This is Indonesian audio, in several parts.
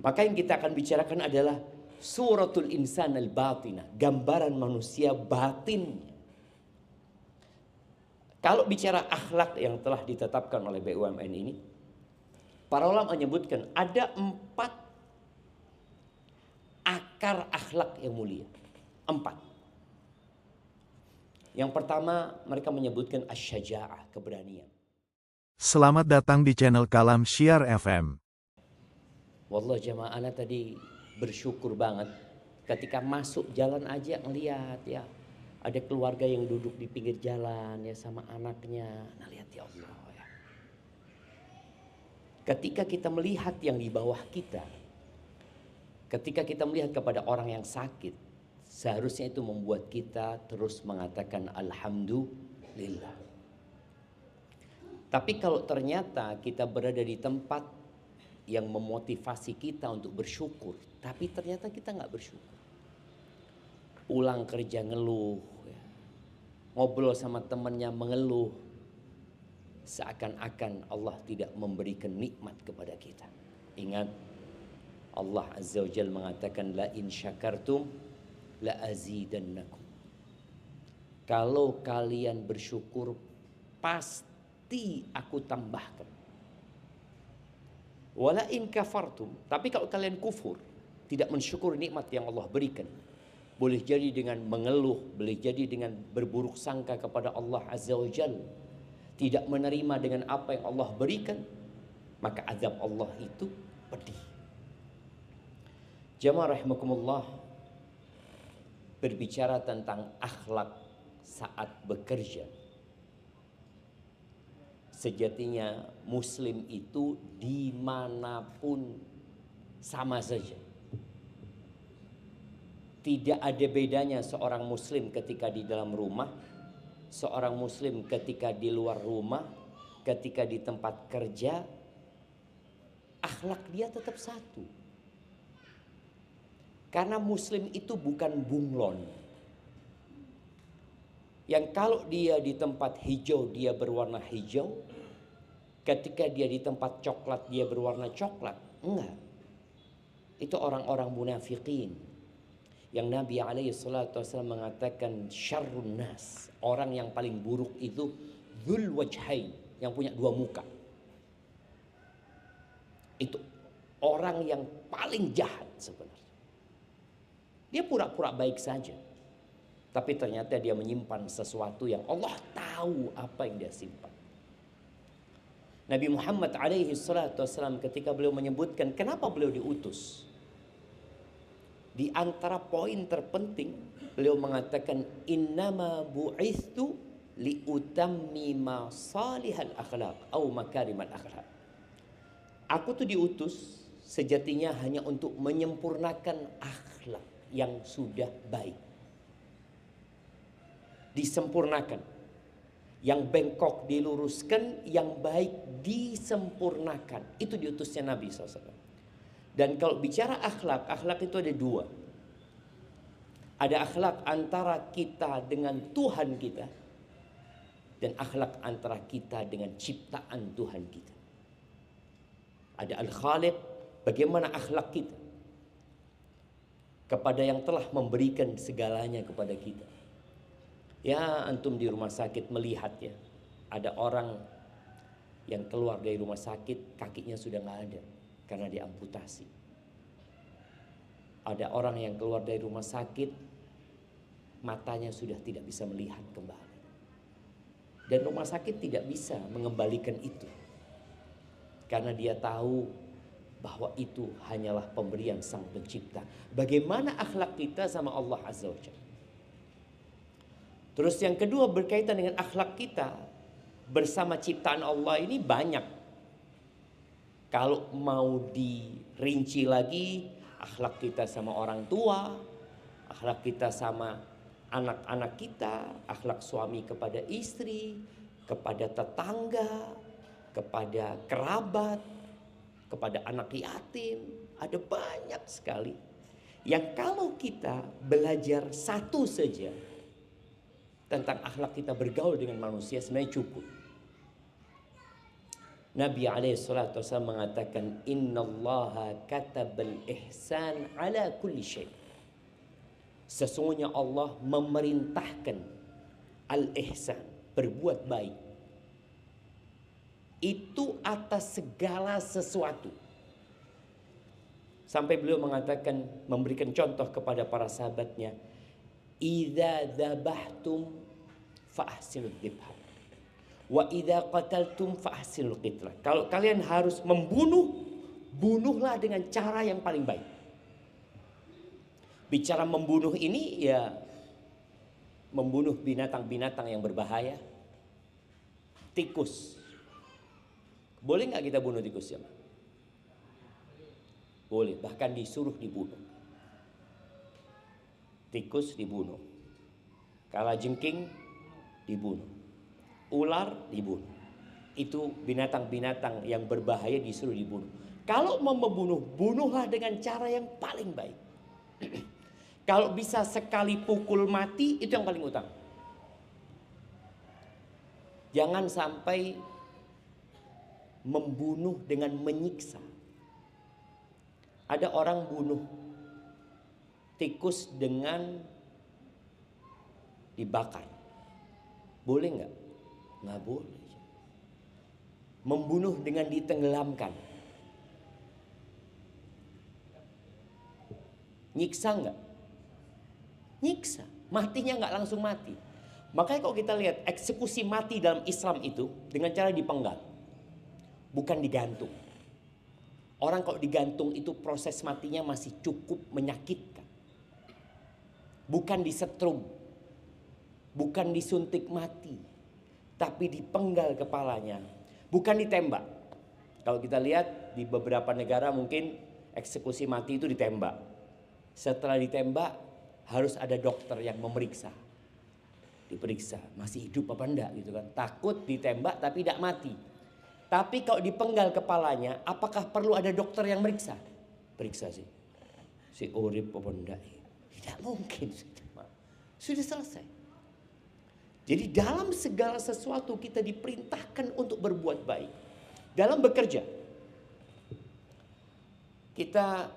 Maka yang kita akan bicarakan adalah suratul insan al-batinah, gambaran manusia batin. Kalau bicara akhlak yang telah ditetapkan oleh BUMN ini, para ulama menyebutkan ada 4 akar akhlak yang mulia. 4. Yang pertama, mereka menyebutkan asy-syaja'ah, keberanian. Selamat datang di channel Kalam Syiar FM. Wallah jamaah, ana tadi bersyukur banget ketika masuk jalan aja ngelihat ya, ada keluarga yang duduk di pinggir jalan ya sama anaknya. Nah, lihat ya Allah ya. Ketika kita melihat yang di bawah kita, ketika kita melihat kepada orang yang sakit, seharusnya itu membuat kita terus mengatakan alhamdulillah. Tapi kalau ternyata kita berada di tempat yang memotivasi kita untuk bersyukur, tapi ternyata kita nggak bersyukur, pulang kerja ngeluh, ya, ngobrol sama temannya mengeluh, seakan-akan Allah tidak memberikan nikmat kepada kita. Ingat, Allah Azza wa Jalla mengatakan la in syakartum la azidannakum. Kalau kalian bersyukur pasti aku tambahkan. Wala in kafartum, tapi kalau kalian kufur, tidak mensyukuri nikmat yang Allah berikan, boleh jadi dengan mengeluh, boleh jadi dengan berburuk sangka kepada Allah Azza wa Jalla, tidak menerima dengan apa yang Allah berikan, maka azab Allah itu pedih. Jamaah rahimakumullah, berbicara tentang akhlak saat bekerja. Sejatinya muslim itu dimanapun sama saja. Tidak ada bedanya seorang muslim ketika di dalam rumah, seorang muslim ketika di luar rumah, ketika di tempat kerja, akhlak dia tetap satu. Karena muslim itu bukan bunglon. Yang kalau dia di tempat hijau dia berwarna hijau, ketika dia di tempat coklat dia berwarna coklat. Enggak. Itu orang-orang munafikin. Yang Nabi SAW mengatakan syarrun nas, orang yang paling buruk itu dzul wajhain, yang punya 2 muka. Itu orang yang paling jahat sebenarnya. Dia pura-pura baik saja, tapi ternyata dia menyimpan sesuatu yang Allah tahu apa yang dia simpan. Nabi Muhammad SAW ketika beliau menyebutkan kenapa beliau diutus, di antara poin terpenting beliau mengatakan innama bu'ithu liutammima salihal akhlaq atau makarimal akhlaq. Aku tuh diutus sejatinya hanya untuk menyempurnakan akhlak yang sudah baik. Disempurnakan. Yang bengkok diluruskan, yang baik disempurnakan. Itu diutusnya Nabi SAW. Dan kalau bicara akhlak, akhlak itu ada 2. Ada akhlak antara kita dengan Tuhan kita, dan akhlak antara kita dengan ciptaan Tuhan kita. Ada al-Khaliq, bagaimana akhlak kita kepada yang telah memberikan segalanya kepada kita. Ya, antum di rumah sakit melihat ya, ada orang yang keluar dari rumah sakit kakinya sudah nggak ada karena diamputasi. Ada orang yang keluar dari rumah sakit matanya sudah tidak bisa melihat kembali. Dan rumah sakit tidak bisa mengembalikan itu, karena dia tahu bahwa itu hanyalah pemberian Sang Pencipta. Bagaimana akhlak kita sama Allah Azza wa Jalla. Terus yang kedua berkaitan dengan akhlak kita bersama ciptaan Allah ini banyak. Kalau mau dirinci lagi, akhlak kita sama orang tua, akhlak kita sama anak-anak kita, akhlak suami kepada istri, kepada tetangga, kepada kerabat, kepada anak yatim. Ada banyak sekali yang kalau kita belajar satu saja tentang akhlak kita bergaul dengan manusia sebenarnya cukup. Nabi SAW mengatakan, Innallaha katabal ihsan ala kulli syai. Sesungguhnya Allah memerintahkan al-ihsan, berbuat baik, itu atas segala sesuatu. Sampai beliau mengatakan, memberikan contoh kepada para sahabatnya, idza dzabhtum fa ahsinul dzibha wa idza qataltum fa ahsinul qitlah. Kalau kalian harus membunuh, bunuhlah dengan cara yang paling baik. Bicara membunuh ini ya membunuh binatang-binatang yang berbahaya. Tikus. Boleh nggak kita bunuh tikus ya? Boleh, bahkan disuruh dibunuh. Tikus dibunuh. Kalajengking dibunuh. Ular dibunuh. Itu binatang-binatang yang berbahaya disuruh dibunuh. Kalau mau membunuh, bunuhlah dengan cara yang paling baik. Kalau bisa sekali pukul mati, itu yang paling utama. Jangan sampai membunuh dengan menyiksa. Ada orang bunuh tikus dengan dibakar. Boleh nggak? Nggak boleh. Membunuh dengan ditenggelamkan. Nyiksa nggak? Nyiksa. Matinya nggak langsung mati. Makanya kalau kita lihat eksekusi mati dalam Islam itu dengan cara dipenggal. Bukan digantung. Orang kalau digantung itu proses matinya masih cukup menyakitkan. Bukan disetrum. Bukan disuntik mati. Tapi dipenggal kepalanya. Bukan ditembak. Kalau kita lihat di beberapa negara mungkin eksekusi mati itu ditembak. Setelah ditembak harus ada dokter yang memeriksa. Diperiksa masih hidup apa enggak gitu kan. Takut ditembak tapi tidak mati. Tapi kalau dipenggal kepalanya, apakah perlu ada dokter yang meriksa? Periksa sih. Si urip apa enggak? Tidak mungkin. Sudah selesai. Jadi dalam segala sesuatu kita diperintahkan untuk berbuat baik. Dalam bekerja. Kita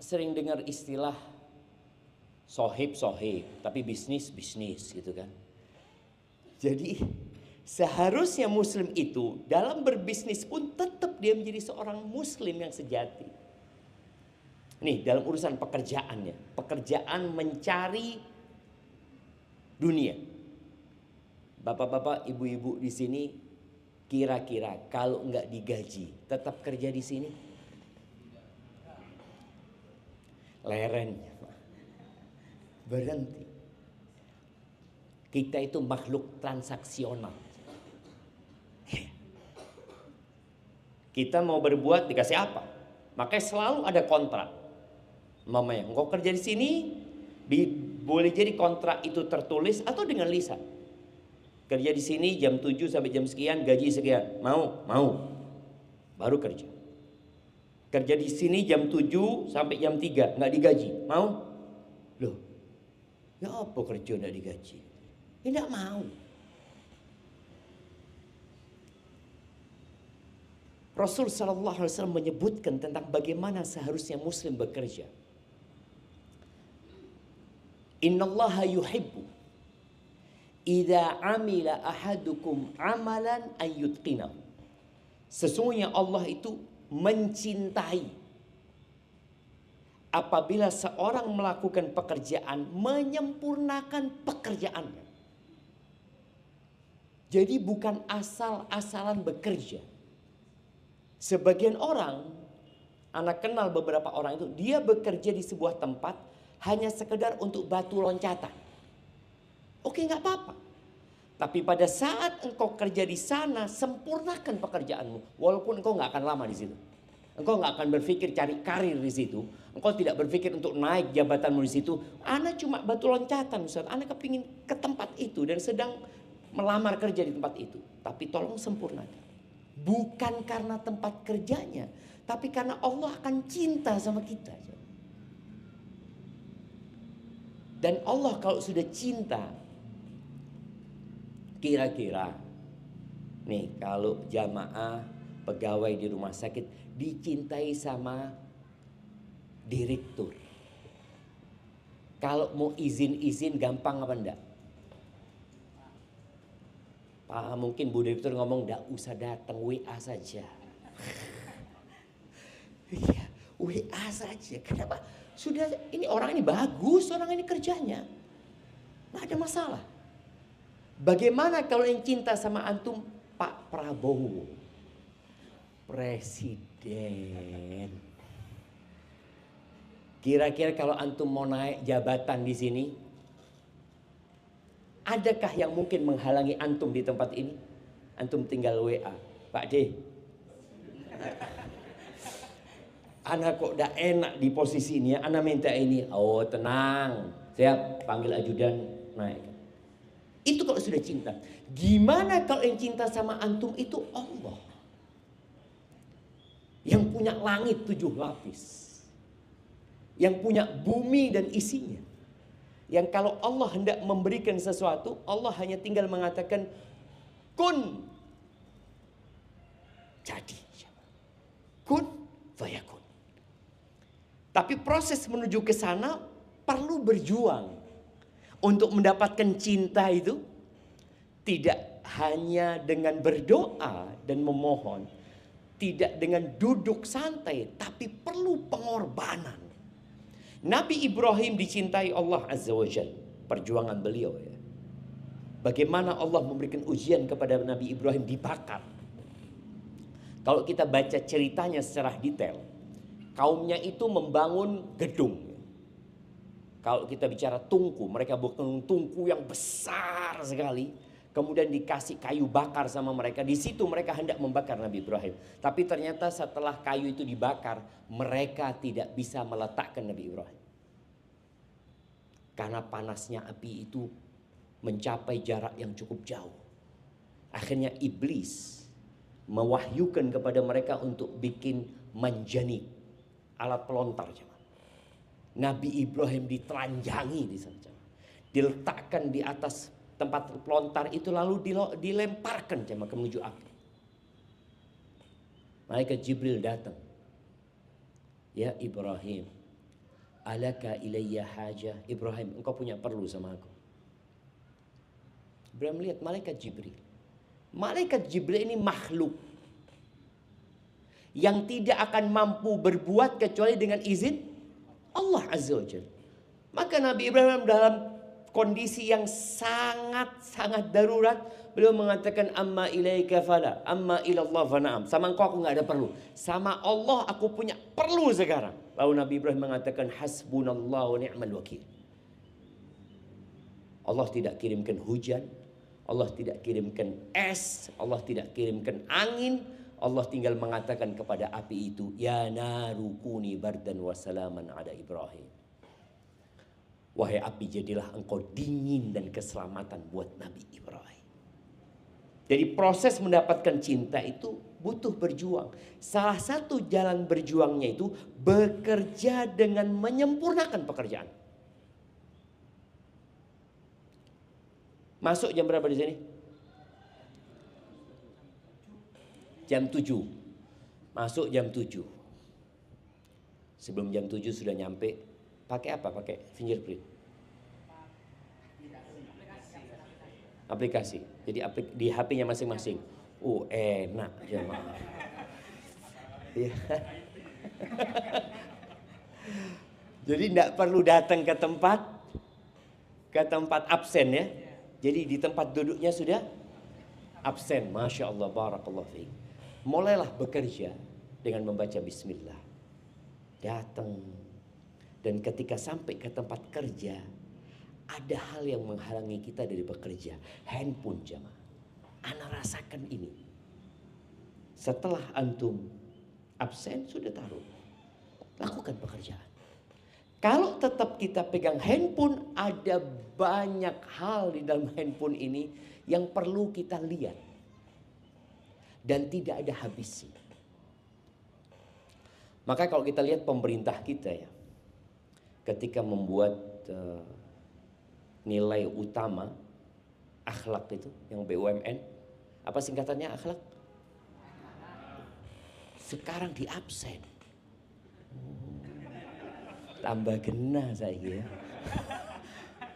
sering dengar istilah sohib, tapi bisnis gitu kan. Jadi seharusnya muslim itu dalam berbisnis pun tetap dia menjadi seorang muslim yang sejati. Nih dalam urusan pekerjaannya. Pekerjaan mencari dunia. Bapak-bapak, ibu-ibu di sini kira-kira kalau nggak digaji tetap kerja di sini? Lerennya berhenti. Kita itu makhluk transaksional. Kita mau berbuat dikasih apa? Makanya selalu ada kontrak. Mamanya, engkau kerja di sini, boleh jadi kontrak itu tertulis atau dengan lisan. Kerja di sini jam 7 sampai jam sekian, gaji sekian. Mau? Baru kerja. Kerja di sini jam 7 sampai jam 3, nggak digaji. Mau? Loh, ya apa kerja nggak digaji? Tidak mau. Rasul sallallahu alaihi wasallam menyebutkan tentang bagaimana seharusnya muslim bekerja. Innallaha yuhibbu idza amila ahadukum amalan ayyutqinahu. Sesungguhnya Allah itu mencintai apabila seorang melakukan pekerjaan menyempurnakan pekerjaannya. Jadi bukan asal-asalan bekerja. Sebagian orang, anak kenal beberapa orang itu, dia bekerja di sebuah tempat hanya sekedar untuk batu loncatan. Oke, nggak apa-apa. Tapi pada saat engkau kerja di sana, sempurnakan pekerjaanmu. Walaupun engkau nggak akan lama di situ. Engkau nggak akan berpikir cari karir di situ. Engkau tidak berpikir untuk naik jabatanmu di situ. Ana cuma batu loncatan, Ustaz. Ana kepingin ke tempat itu dan sedang melamar kerja di tempat itu. Tapi tolong sempurnakan. Bukan karena tempat kerjanya, tapi karena Allah akan cinta sama kita. Dan Allah kalau sudah cinta, kira-kira Nih kalau jamaah pegawai di rumah sakit dicintai sama direktur. Kalau mau izin gampang apa enggak? Pak, mungkin Bu Direktur ngomong enggak usah datang, WA saja. Iya, WA saja. Kenapa? Sudah ini orang ini bagus, orang ini kerjanya. Nggak ada masalah. Bagaimana kalau yang cinta sama antum Pak Prabowo? Presiden. Kira-kira kalau antum mau naik jabatan di sini, adakah yang mungkin menghalangi antum di tempat ini? Antum tinggal WA, Pak D. Ana kok udah enak di posisi ini ya, ana minta ini. Oh tenang, siap, panggil ajudan, naik. Itu kalau sudah cinta. Gimana kalau yang cinta sama antum itu Allah? Yang punya langit 7 lapis. Yang punya bumi dan isinya. Yang kalau Allah hendak memberikan sesuatu, Allah hanya tinggal mengatakan kun, jadi. Kun fayakun. Tapi proses menuju ke sana perlu berjuang. Untuk mendapatkan cinta itu tidak hanya dengan berdoa dan memohon, tidak dengan duduk santai, tapi perlu pengorbanan. Nabi Ibrahim dicintai Allah Azza wa Jalla. Perjuangan beliau ya. Bagaimana Allah memberikan ujian kepada Nabi Ibrahim, dibakar. Kalau kita baca ceritanya secara detail, kaumnya itu membangun gedung. Kalau kita bicara tungku, mereka bangun tungku yang besar sekali. Kemudian dikasih kayu bakar sama mereka. Di situ mereka hendak membakar Nabi Ibrahim. Tapi ternyata setelah kayu itu dibakar, mereka tidak bisa meletakkan Nabi Ibrahim. Karena panasnya api itu mencapai jarak yang cukup jauh. Akhirnya iblis mewahyukan kepada mereka untuk bikin manjanik, alat pelontar. Nabi Ibrahim ditelanjangi di sana. Diletakkan di atas tempat pelontar itu lalu dilemparkan menuju api. Malaikat Jibril datang. Ya Ibrahim, alaka ilayya haja. Ibrahim, engkau punya perlu sama aku. Ibrahim melihat malaikat Jibril. Malaikat Jibril ini makhluk yang tidak akan mampu berbuat kecuali dengan izin Allah Azza wa Jalla. Maka Nabi Ibrahim dalam kondisi yang sangat darurat, beliau mengatakan amma ilaika fala, amma ilallah fana'am. Sama engkau aku nggak ada perlu. Sama Allah aku punya perlu sekarang. Lalu Nabi Ibrahim mengatakan hasbunallahu ni'mal wakil. Allah tidak kirimkan hujan, Allah tidak kirimkan es, Allah tidak kirimkan angin. Allah tinggal mengatakan kepada api itu, ya naru kuni bardan wa salaman ala Ibrahim. Wahai api, jadilah engkau dingin dan keselamatan buat Nabi Ibrahim. Jadi proses mendapatkan cinta itu butuh berjuang. Salah satu jalan berjuangnya itu bekerja dengan menyempurnakan pekerjaan. Masuk jam berapa di sini? Jam 7. Masuk jam 7. Sebelum jam 7 sudah nyampe. Pakai apa? Pakai fingerprint. Aplikasi. Jadi di HP-nya masing-masing. Enak jemaah. Ya. Jadi tidak perlu datang ke tempat absen ya. Jadi di tempat duduknya sudah absen. Masya Allah, barakallahu fiik. Mulailah bekerja dengan membaca bismillah. Datang. Dan ketika sampai ke tempat kerja, ada hal yang menghalangi kita dari bekerja. Handphone jemaah. Ana rasakan ini. Setelah antum absen sudah taruh. Lakukan pekerjaan. Kalau tetap kita pegang handphone, ada banyak hal di dalam handphone ini yang perlu kita lihat. Dan tidak ada habisnya. Maka kalau kita lihat pemerintah kita ya, ketika membuat nilai utama akhlak itu yang BUMN, Apa singkatannya akhlak? Sekarang di absen. Tambah genah saya ya.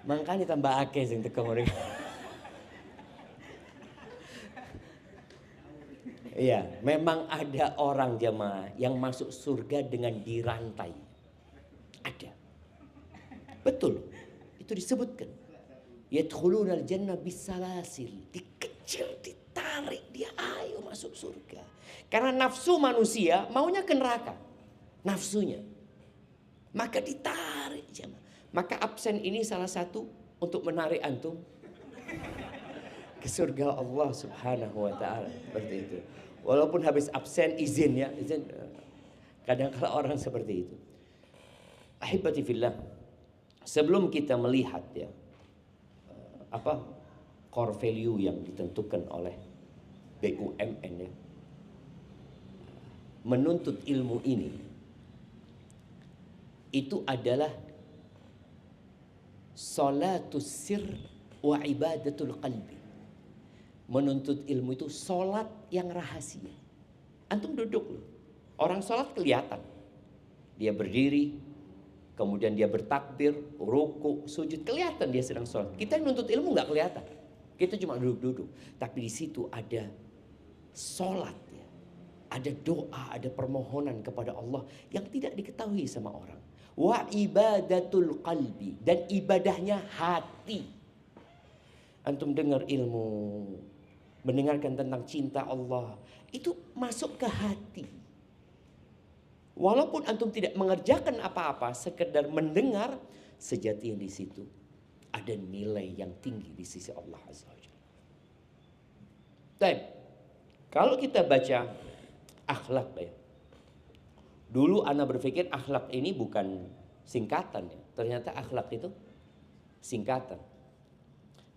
Makanya tambah akeh sing teko mereka. Iya, memang ada orang jemaah yang masuk surga dengan dirantai. Ada. Betul. Itu disebutkan. Yadkhulunal jannah bisalasil. Dikejar, ditarik, dia ayo masuk surga. Karena nafsu manusia maunya ke neraka. Nafsunya. Maka ditarik jemaah. Maka absen ini salah satu untuk menarik antum ke surga Allah Subhanahu wa taala. Seperti itu. Walaupun habis absen izin ya, izin. Kadang-kala orang seperti itu. Ahibati fillah. Sebelum kita melihat ya apa core value yang ditentukan oleh BUMN ya, menuntut ilmu ini itu adalah salatus sir wa ibadatul qalbi. Menuntut ilmu itu solat yang rahasia. Antum duduk loh. Orang solat kelihatan. Dia berdiri, kemudian dia bertakbir, ruku, sujud, kelihatan dia sedang solat. Kita yang nuntut ilmu nggak kelihatan. Kita cuma duduk-duduk. Tapi di situ ada solat, ya. Ada doa, ada permohonan kepada Allah yang tidak diketahui sama orang. Wa ibadatul qalbi, dan ibadahnya hati. Antum dengar ilmu, mendengarkan tentang cinta Allah, itu masuk ke hati. Walaupun antum tidak mengerjakan apa-apa, sekedar mendengar, sejatinya di situ ada nilai yang tinggi di sisi Allah Azza wa Jalla. Dan kalau kita baca akhlak ya, dulu ana berpikir akhlak ini bukan singkatan ya. Ternyata akhlak itu singkatan.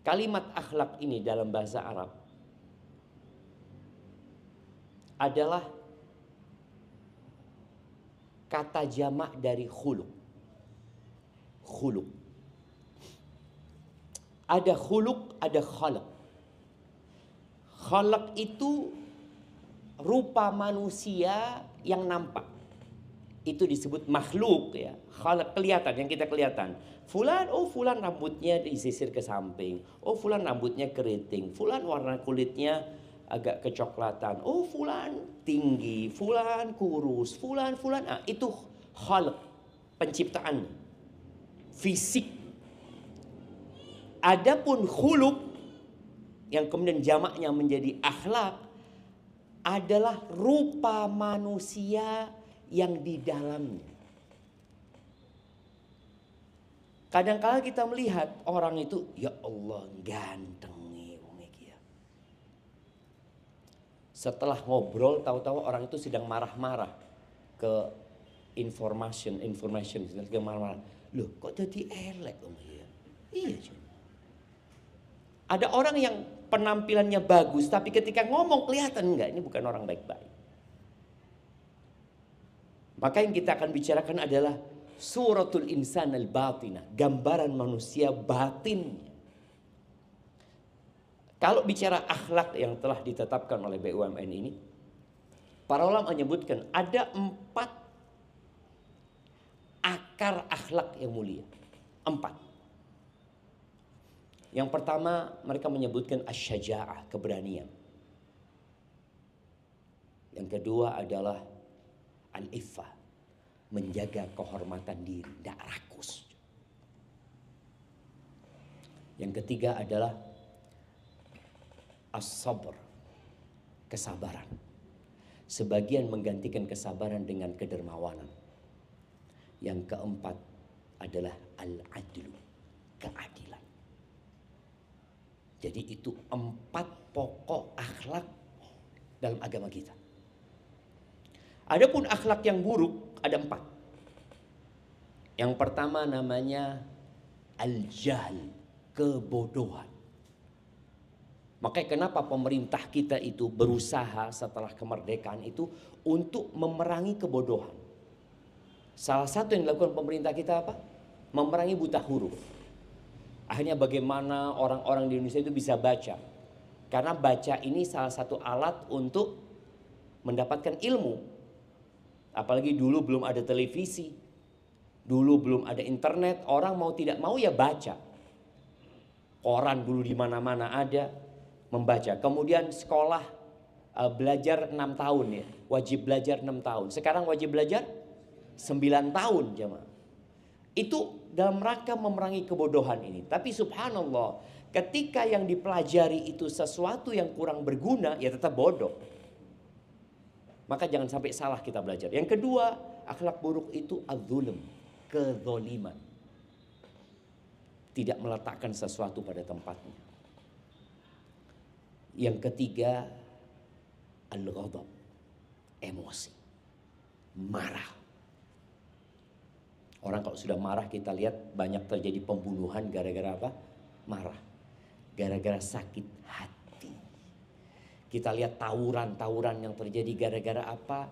Kalimat akhlak ini dalam bahasa Arab adalah kata jamak dari khuluq. Khuluq. Ada khuluq, ada khalaq. Khalaq itu rupa manusia yang nampak. Itu disebut makhluk ya. Khalaq kelihatan, yang kita kelihatan. Fulan, oh fulan rambutnya disisir ke samping. Oh fulan rambutnya keriting. Fulan warna kulitnya agak kecoklatan. Oh fulan tinggi, fulan kurus, fulan. Ah, itu khalaq, penciptaan, fisik. Adapun khuluq yang kemudian jamaknya menjadi akhlak adalah rupa manusia yang di dalamnya. Kadang-kala kita melihat orang itu, ya Allah ganteng. Setelah ngobrol, tahu-tahu orang itu sedang marah-marah ke information, sedang marah-marah. Loh, kok jadi elek om ya? Iya cuma. Ada orang yang penampilannya bagus, tapi ketika ngomong kelihatan enggak, ini bukan orang baik-baik. Maka yang kita akan bicarakan adalah suratul insan al-batinah, gambaran manusia batinnya. Kalau bicara akhlak yang telah ditetapkan oleh BUMN ini, para ulama menyebutkan ada 4 akar akhlak yang mulia. 4. Yang pertama mereka menyebutkan asy-syaja'ah, keberanian. Yang kedua adalah al-iffah, menjaga kehormatan diri, tidak rakus. Yang ketiga adalah as-sabr, kesabaran. Sebagian menggantikan kesabaran dengan kedermawanan. Yang keempat adalah al-adlu, keadilan. Jadi itu 4 pokok akhlak dalam agama kita. Adapun akhlak yang buruk ada 4. Yang pertama namanya al-jahl, kebodohan. Makanya kenapa pemerintah kita itu berusaha setelah kemerdekaan itu untuk memerangi kebodohan. Salah satu yang dilakukan pemerintah kita apa? Memerangi buta huruf. Akhirnya bagaimana orang-orang di Indonesia itu bisa baca. Karena baca ini salah satu alat untuk mendapatkan ilmu. Apalagi dulu belum ada televisi, dulu belum ada internet, orang mau tidak mau ya baca. Koran dulu di mana-mana ada, membaca. Kemudian sekolah belajar 6 tahun ya, wajib belajar 6 tahun. Sekarang wajib belajar 9 tahun jemaah. Itu dalam rangka memerangi kebodohan ini. Tapi subhanallah, ketika yang dipelajari itu sesuatu yang kurang berguna, ya tetap bodoh. Maka jangan sampai salah kita belajar. Yang kedua, akhlak buruk itu az-zulm, kezoliman. Tidak meletakkan sesuatu pada tempatnya. Yang ketiga, al-ghadab, emosi, marah. Orang kalau sudah marah kita lihat banyak terjadi pembunuhan gara-gara apa? Marah. Gara-gara sakit hati. Kita lihat tawuran-tawuran yang terjadi gara-gara apa?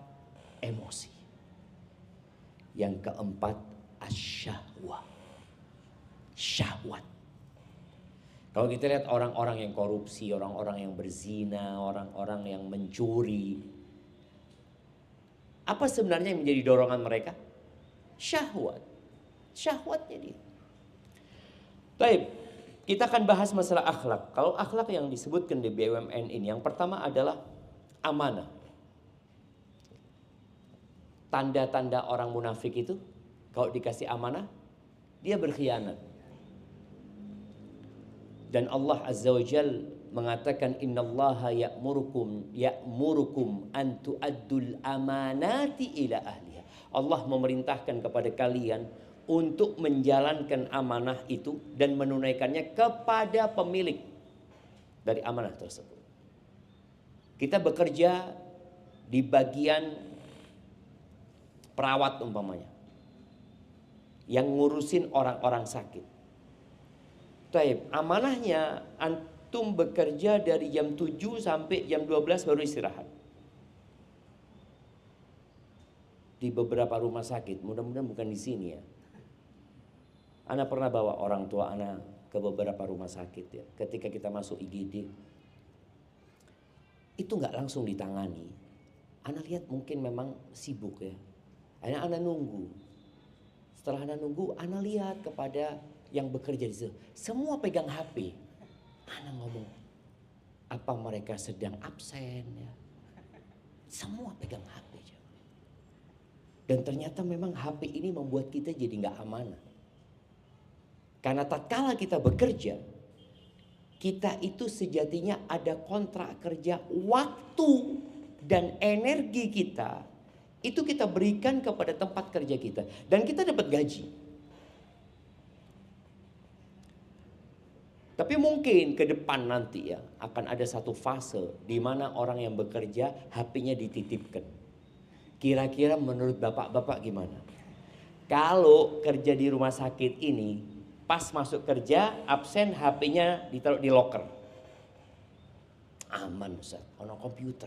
Emosi. Yang keempat, asyahwah. Syahwat. Kalau kita lihat orang-orang yang korupsi, orang-orang yang berzina, orang-orang yang mencuri. Apa sebenarnya yang menjadi dorongan mereka? Syahwat. Syahwatnya dia. Baik, kita akan bahas masalah akhlak. Kalau akhlak yang disebutkan di BUMN ini, yang pertama adalah amanah. Tanda-tanda orang munafik itu, kalau dikasih amanah, dia berkhianat. Dan Allah Azza wa Jal mengatakan innallaha ya'murukum an tu'addul amanati ila ahliha. Allah memerintahkan kepada kalian untuk menjalankan amanah itu dan menunaikannya kepada pemilik dari amanah tersebut. Kita bekerja di bagian perawat umpamanya, yang ngurusin orang-orang sakit. Taib, amanahnya antum bekerja dari jam 7 sampai jam 12 baru istirahat. Di beberapa rumah sakit, mudah-mudahan bukan di sini ya. Ana pernah bawa orang tua Ana ke beberapa rumah sakit ya. Ketika kita masuk IGD, itu nggak langsung ditangani. Ana lihat mungkin memang sibuk ya. Akhirnya Ana nunggu. Setelah Ana nunggu, Ana lihat kepada yang bekerja di situ. Semua pegang HP. Ana ngomong, apa mereka sedang absen ya? Semua pegang HP. Dan ternyata memang HP ini membuat kita jadi nggak amanah. Karena tatkala kita bekerja, kita itu sejatinya ada kontrak kerja, waktu dan energi kita itu kita berikan kepada tempat kerja kita dan kita dapat gaji. Tapi mungkin ke depan nanti ya akan ada satu fase di mana orang yang bekerja HP-nya dititipkan. Kira-kira menurut bapak-bapak gimana? Kalau kerja di rumah sakit ini, pas masuk kerja, absen HP-nya ditaruh di locker. Aman Ustaz, ono komputer.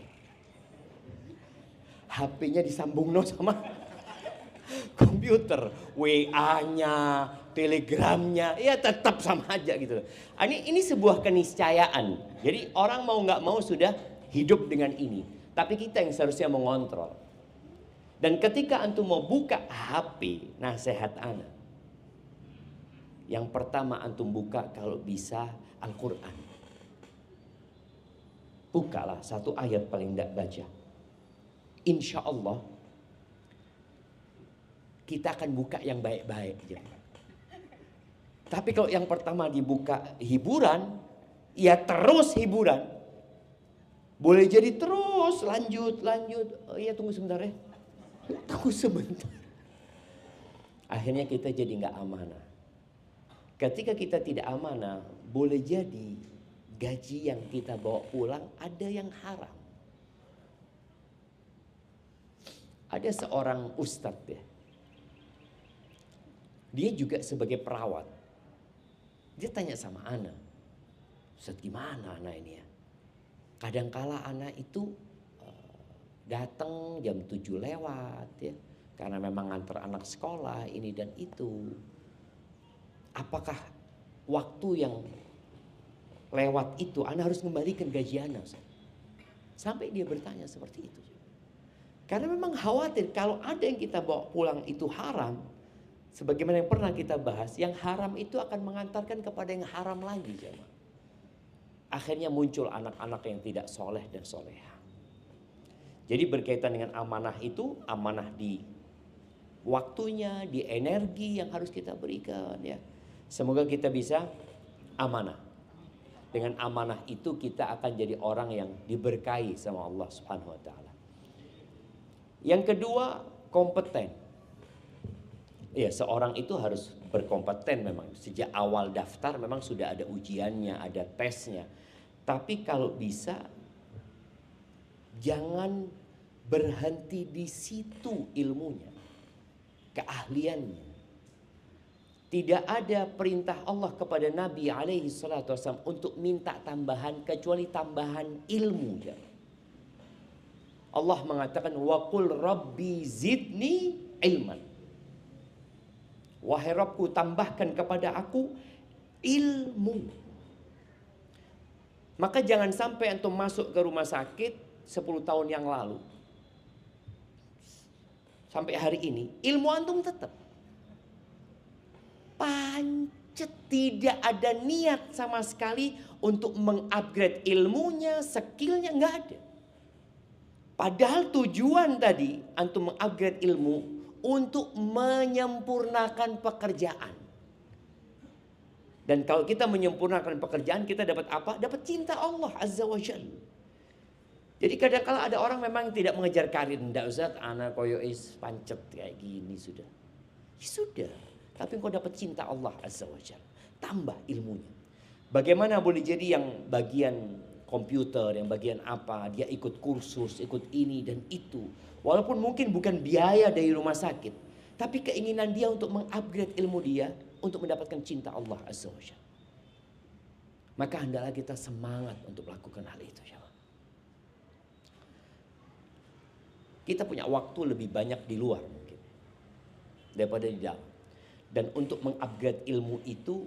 HP-nya disambung sama komputer. WA-nya, telegramnya, ya tetap sama aja gitu. Ini sebuah keniscayaan. Jadi orang mau nggak mau sudah hidup dengan ini. Tapi kita yang seharusnya mengontrol. Dan ketika antum mau buka HP, nasihat ana. Yang pertama antum buka kalau bisa Al-Quran. Bukalah satu ayat paling tidak baca. Insya Allah kita akan buka yang baik-baik. Tapi kalau yang pertama dibuka hiburan, ya terus hiburan. Boleh jadi terus lanjut. Oh iya tunggu sebentar ya. Tunggu sebentar. Akhirnya kita jadi nggak amanah. Ketika kita tidak amanah, boleh jadi gaji yang kita bawa pulang ada yang haram. Ada seorang ustadz ya. Dia juga sebagai perawat. Dia tanya sama ana, Ustadz gimana ana ini ya? Kadangkala ana itu datang jam 7 lewat ya. Karena memang nganter anak sekolah ini dan itu. Apakah waktu yang lewat itu, ana harus kembalikan gaji ana. Sampai dia bertanya seperti itu. Karena memang khawatir kalau ada yang kita bawa pulang itu haram, sebagaimana yang pernah kita bahas, yang haram itu akan mengantarkan kepada yang haram lagi, jemaah. Akhirnya muncul anak-anak yang tidak soleh dan soleha. Jadi berkaitan dengan amanah itu, amanah di waktunya, di energi yang harus kita berikan, ya. Semoga kita bisa amanah. Dengan amanah itu kita akan jadi orang yang diberkahi sama Allah Subhanahu wa taala. Yang kedua, kompeten. Ya, seorang itu harus berkompeten memang. Sejak awal daftar memang sudah ada ujiannya, ada tesnya. Tapi kalau bisa jangan berhenti di situ ilmunya, keahliannya. Tidak ada perintah Allah kepada Nabi alaihi salatu wasallam untuk minta tambahan kecuali tambahan ilmu. Allah mengatakan wa qul rabbi zidni ilman. Wahai Rabbku, tambahkan kepada aku ilmu. Maka jangan sampai antum masuk ke rumah sakit 10 tahun yang lalu sampai hari ini ilmu antum tetap pancet, tidak ada niat sama sekali untuk mengupgrade ilmunya, skillnya, nggak ada. Padahal tujuan tadi antum mengupgrade ilmu untuk menyempurnakan pekerjaan. Dan kalau kita menyempurnakan pekerjaan, kita dapat apa? Dapat cinta Allah Azza wa Jalla. Jadi kadang-kala ada orang memang tidak mengejar karir. Nggak usah anak koyo is pancet kayak gini sudah. Ya sudah. Tapi engkau dapat cinta Allah Azza wa Jalla. Tambah ilmunya. Bagaimana boleh jadi yang bagian komputer, yang bagian apa, dia ikut kursus, ikut ini dan itu. Walaupun mungkin bukan biaya dari rumah sakit, tapi keinginan dia untuk mengupgrade ilmu dia untuk mendapatkan cinta Allah Azza wa Jalla. Maka hendaklah kita semangat untuk melakukan hal itu. Kita punya waktu lebih banyak di luar mungkin daripada di dalam. Dan untuk mengupgrade ilmu itu,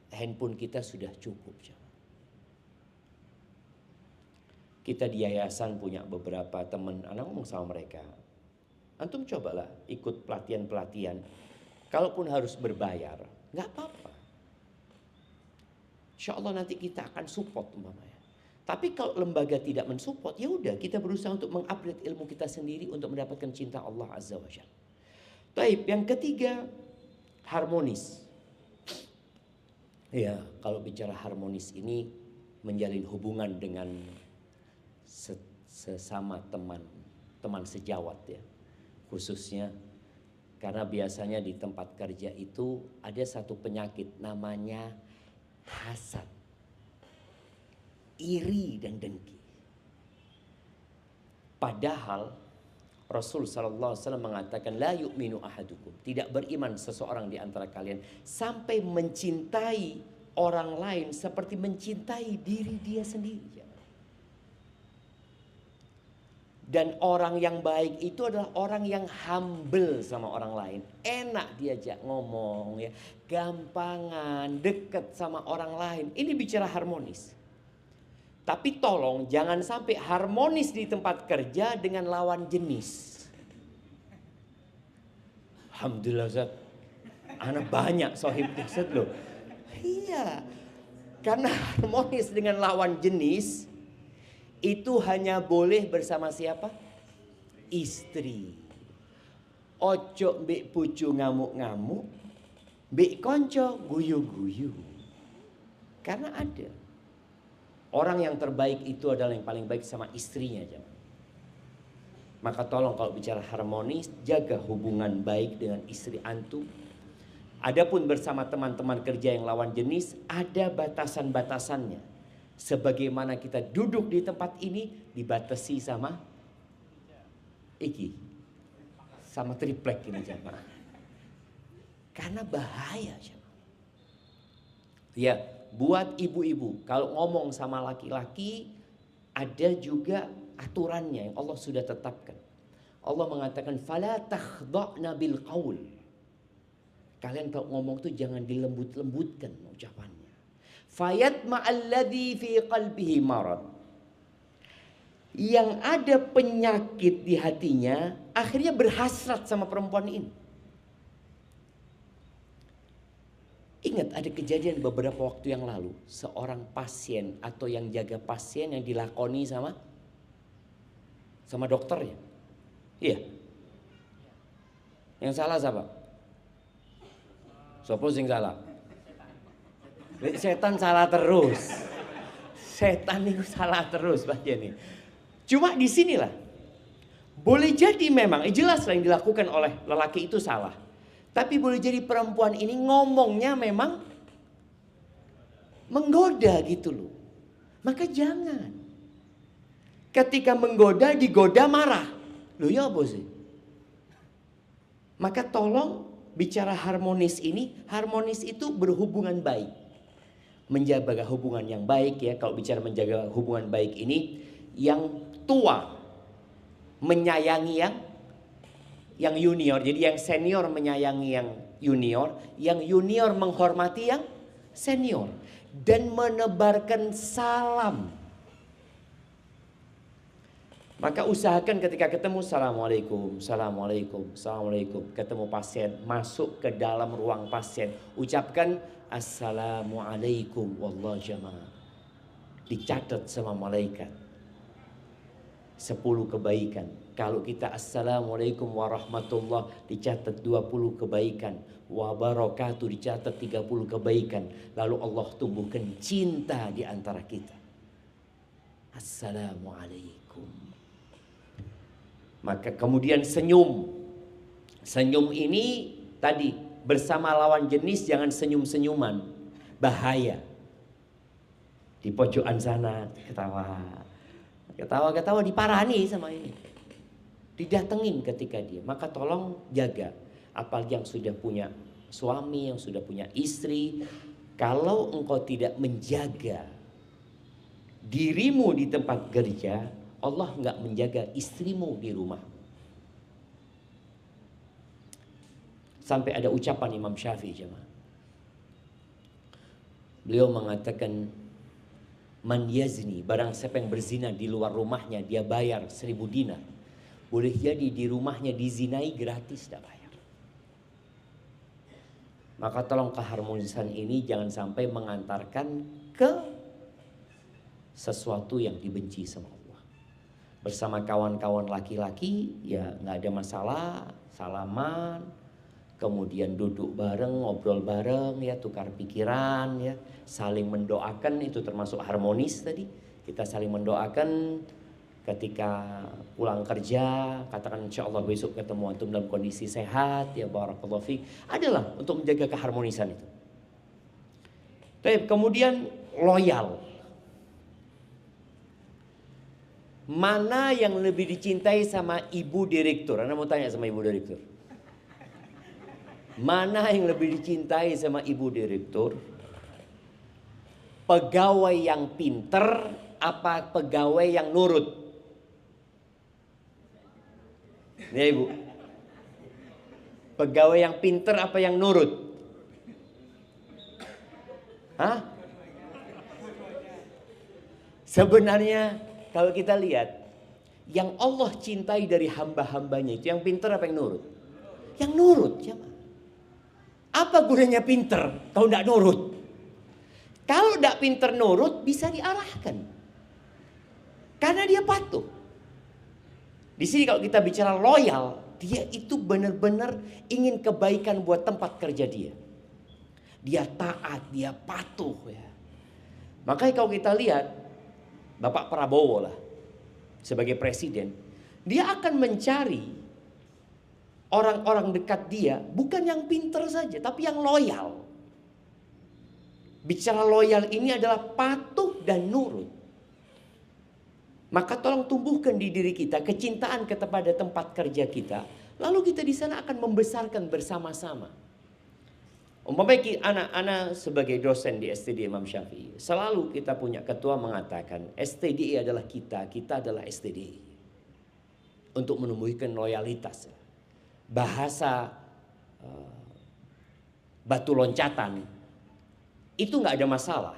handphone kita sudah cukup. Kita di yayasan punya beberapa teman, anak ngomong sama mereka, antum cobalah ikut pelatihan-pelatihan. Kalaupun harus berbayar, nggak apa-apa. Insya Allah nanti kita akan support umpamanya. Tapi kalau lembaga tidak mensupport, ya udah kita berusaha untuk mengupgrade ilmu kita sendiri untuk mendapatkan cinta Allah Azza wa Jalla. Taib, yang ketiga, harmonis. Ya, kalau bicara harmonis ini menjalin hubungan dengan sesama teman sejawat ya. Khususnya karena biasanya di tempat kerja itu ada satu penyakit namanya hasad, iri dan dengki. Padahal Rasul sallallahu alaihi wasallam mengatakan la yu'minu ahadukum, tidak beriman seseorang di antara kalian sampai mencintai orang lain seperti mencintai diri dia sendiri. Dan orang yang baik itu adalah orang yang humble sama orang lain. Enak diajak ngomong ya, gampangan, deket sama orang lain. Ini bicara harmonis. Tapi tolong jangan sampai harmonis di tempat kerja dengan lawan jenis. Alhamdulillah Ustaz, anak banyak sohib Ustaz loh. Iya, karena harmonis dengan lawan jenis itu hanya boleh bersama siapa? Istri. Ojo mbek bojo ngamuk-ngamuk, mbek konco guyu-guyu. Karena ada orang yang terbaik itu adalah yang paling baik sama istrinya. Maka tolong kalau bicara harmonis, jaga hubungan baik dengan istri antum. Adapun bersama teman-teman kerja yang lawan jenis, ada batasan-batasannya. Sebagaimana kita duduk di tempat ini dibatasi sama sama triplek ini jemaah. Karena bahaya jemaah. Ya, buat ibu-ibu kalau ngomong sama laki-laki ada juga aturannya yang Allah sudah tetapkan. Allah mengatakan fala takhda'na bil qaul. Kalian kalau ngomong tuh jangan dilembut-lembutkan ucapannya. Fayatma'alladzi fi qalbihi marad. Yang ada penyakit di hatinya akhirnya berhasrat sama perempuan ini. Ingat ada kejadian beberapa waktu yang lalu, seorang pasien atau yang jaga pasien yang dilakoni sama dokternya. Iya. Yang salah siapa? Sopo sing salah? Setan salah terus. Setan itu salah terus Pak Jenny. Cuma di sinilah boleh jadi memang jelas yang dilakukan oleh lelaki itu salah. Tapi boleh jadi perempuan ini ngomongnya memang menggoda gitu loh. Maka jangan. Ketika menggoda, digoda marah. Loh ya apa sih? Maka tolong bicara harmonis ini, harmonis itu berhubungan baik. Menjaga hubungan yang baik ya. Kalau bicara menjaga hubungan baik ini, yang tua menyayangi yang junior. Jadi yang senior menyayangi yang junior menghormati yang senior. Dan menebarkan salam. Maka usahakan ketika ketemu Assalamualaikum, Assalamualaikum, Assalamualaikum. Ketemu pasien, masuk ke dalam ruang pasien. Ucapkan Assalamualaikum wallah jamaah. Dicatat sama malaikat 10 kebaikan. Kalau kita Assalamualaikum warahmatullah dicatat 20 kebaikan. Wabarakatuh dicatat 30 kebaikan. Lalu Allah tumbuhkan cinta di antara kita. Assalamualaikum. Maka kemudian senyum. Senyum ini tadi bersama lawan jenis jangan senyum-senyuman. Bahaya. Di pojokan sana ketawa. Ketawa-ketawa diparani sama ini. Didatengin ketika dia. Maka tolong jaga. Apalagi yang sudah punya suami, yang sudah punya istri. Kalau engkau tidak menjaga dirimu di tempat kerja, Allah nggak menjaga istrimu di rumah. Sampai ada ucapan Imam Syafi'i jemaah. Beliau mengatakan, man yazni, barang siapa yang berzina di luar rumahnya dia bayar 1000 dinar. Boleh jadi di rumahnya dizinai gratis, tidak bayar. Maka tolong keharmonisan ini jangan sampai mengantarkan ke sesuatu yang dibenci sama Allah. Bersama kawan-kawan laki-laki ya nggak ada masalah, salaman, kemudian duduk bareng, ngobrol bareng ya, tukar pikiran ya, saling mendoakan, itu termasuk harmonis tadi. Kita saling mendoakan ketika pulang kerja, katakan insya Allah besok ketemu antum dalam kondisi sehat ya, barakallahu fiik. Adalah untuk menjaga keharmonisan itu. Kemudian loyal. Mana yang lebih dicintai sama ibu direktur? Anda mau tanya sama ibu direktur. Mana yang lebih dicintai sama ibu direktur? Pegawai yang pinter apa pegawai yang nurut? Ya ibu. Pegawai yang pinter apa yang nurut? Hah? Sebenarnya kalau kita lihat, yang Allah cintai dari hamba-hambanya itu yang pinter apa yang nurut? Yang nurut. Apa gunanya pinter kalau tidak nurut? Kalau tidak pinter nurut bisa diarahkan. Karena dia patuh. Di sini kalau kita bicara loyal, dia itu benar-benar ingin kebaikan buat tempat kerja dia. Dia taat, dia patuh ya. Makanya kalau kita lihat Bapak Prabowo lah sebagai presiden, dia akan mencari orang-orang dekat dia bukan yang pinter saja, tapi yang loyal. Bicara loyal ini adalah patuh dan nurut. Maka tolong tumbuhkan di diri kita kecintaan kepada tempat kerja kita. Lalu kita di sana akan membesarkan bersama-sama. Umpamanya anak-anak sebagai dosen di STD Imam Syafi'i. Selalu kita punya ketua mengatakan STDI adalah kita adalah STDI. Untuk menumbuhkan loyalitas. Bahasa batu loncatan itu nggak ada masalah.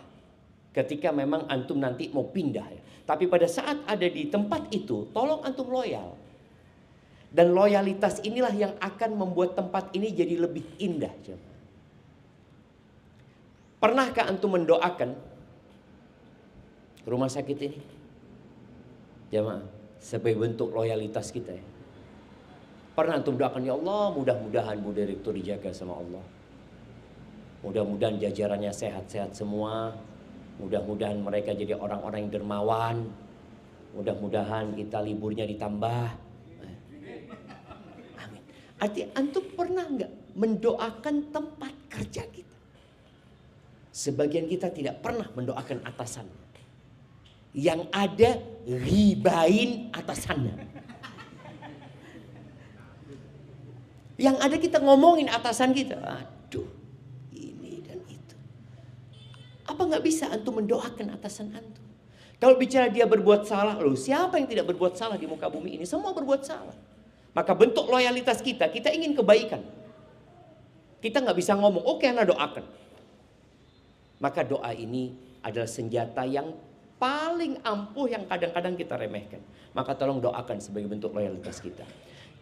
ketika memang antum nanti mau pindah ya. Tapi pada saat ada di tempat itu, tolong antum loyal. Dan loyalitas inilah yang akan membuat tempat ini jadi lebih indah. Pernahkah antum mendoakan rumah sakit ini? Jamaah, sebagai bentuk loyalitas kita ya. Pernah antum doakan, ya Allah mudah-mudahan Bu Direktur dijaga sama Allah. Mudah-mudahan jajarannya sehat-sehat semua. Mudah-mudahan mereka jadi orang-orang yang dermawan. Mudah-mudahan kita liburnya ditambah. Amin. Artinya antum pernah nggak mendoakan tempat kerja kita? Sebagian kita tidak pernah mendoakan atasannya. Yang ada ribain atasannya. Yang ada kita ngomongin atasan kita. Aduh, ini dan itu. Apa nggak bisa antum mendoakan atasan antum? Kalau bicara dia berbuat salah, loh siapa yang tidak berbuat salah di muka bumi ini? Semua berbuat salah. Maka bentuk loyalitas kita ingin kebaikan. Kita nggak bisa ngomong, oke anda doakan. Maka doa ini adalah senjata yang paling ampuh yang kadang-kadang kita remehkan. Maka tolong doakan sebagai bentuk loyalitas kita.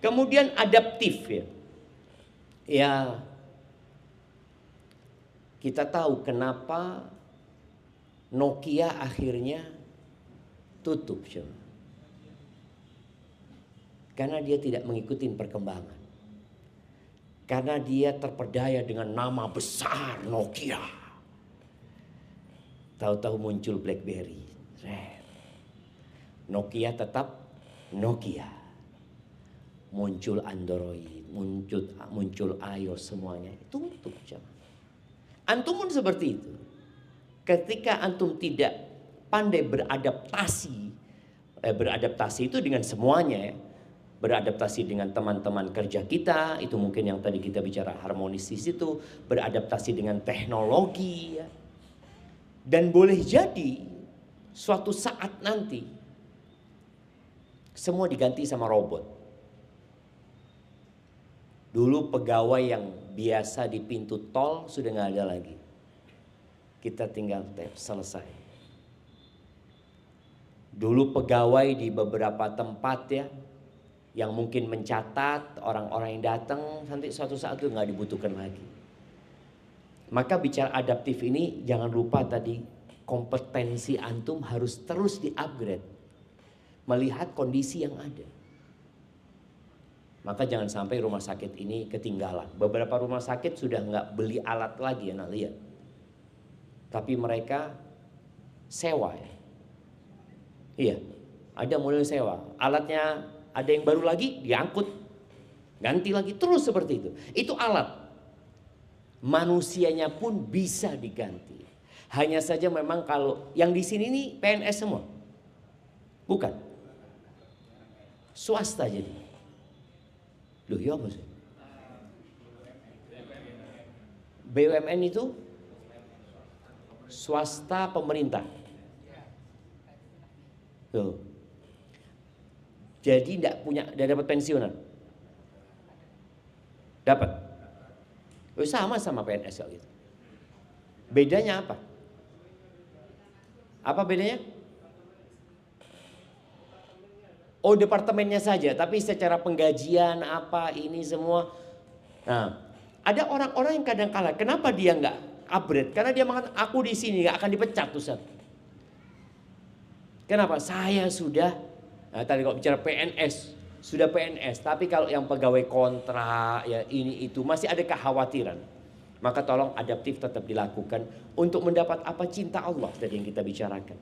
Kemudian adaptif ya. Ya, kita tahu kenapa Nokia akhirnya tutup. Karena dia tidak mengikuti perkembangan. Karena dia terpedaya dengan nama besar Nokia. Tahu-tahu muncul BlackBerry. Nokia tetap Nokia. Muncul Android, muncul iOS semuanya. Tutup jamaah. Antum pun seperti itu. Ketika antum tidak pandai beradaptasi itu dengan semuanya ya. Beradaptasi dengan teman-teman kerja kita, itu mungkin yang tadi kita bicara harmonis di situ, beradaptasi dengan teknologi ya. Dan boleh jadi suatu saat nanti semua diganti sama robot. Dulu pegawai yang biasa di pintu tol sudah nggak ada lagi. Kita tinggal tap, selesai. Dulu pegawai di beberapa tempat ya, yang mungkin mencatat orang-orang yang datang, nanti suatu saat itu nggak dibutuhkan lagi. Maka bicara adaptif ini jangan lupa tadi kompetensi antum harus terus di-upgrade. Melihat kondisi yang ada. Maka jangan sampai rumah sakit ini ketinggalan. Beberapa rumah sakit sudah nggak beli alat lagi ya, nak lihat. Tapi mereka sewa ya. Iya, ada model sewa. Alatnya ada yang baru lagi, diangkut. Ganti lagi, terus seperti itu. Itu alat. Manusianya pun bisa diganti. Hanya saja memang kalau yang di sini nih PNS semua. Bukan. Swasta jadi. Loh ya apa sih? BUMN itu swasta pemerintah. Tuh. Jadi tidak dapat pensiunan. Dapat. Oh, sama PNS kalau gitu. Bedanya apa? Apa bedanya? Oh, departemennya saja, tapi secara penggajian apa ini semua. Nah, ada orang-orang yang kadang kala, kenapa dia nggak upgrade? Karena dia mengatakan aku di sini nggak akan dipecat, Ustaz. Kenapa? Saya sudah, nah, tadi kalau bicara PNS, sudah PNS, tapi kalau yang pegawai kontrak ya ini itu masih ada kekhawatiran. Maka tolong adaptif tetap dilakukan untuk mendapat apa cinta Allah tadi yang kita bicarakan.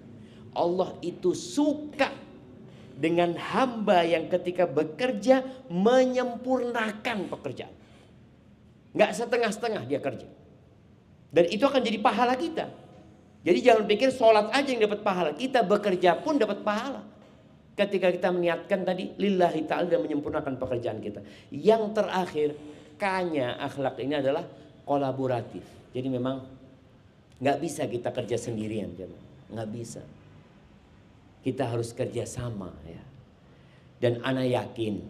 Allah itu suka dengan hamba yang ketika bekerja menyempurnakan pekerjaan. Nggak setengah-setengah dia kerja. Dan itu akan jadi pahala kita. Jadi jangan pikir sholat aja yang dapat pahala. Kita bekerja pun dapat pahala. Ketika kita meniatkan tadi lillahi ta'ala dan menyempurnakan pekerjaan kita. Yang terakhir, kanya akhlak ini adalah kolaboratif. Jadi memang nggak bisa kita kerja sendirian. Nggak bisa. Kita harus kerja sama ya. Dan ana yakin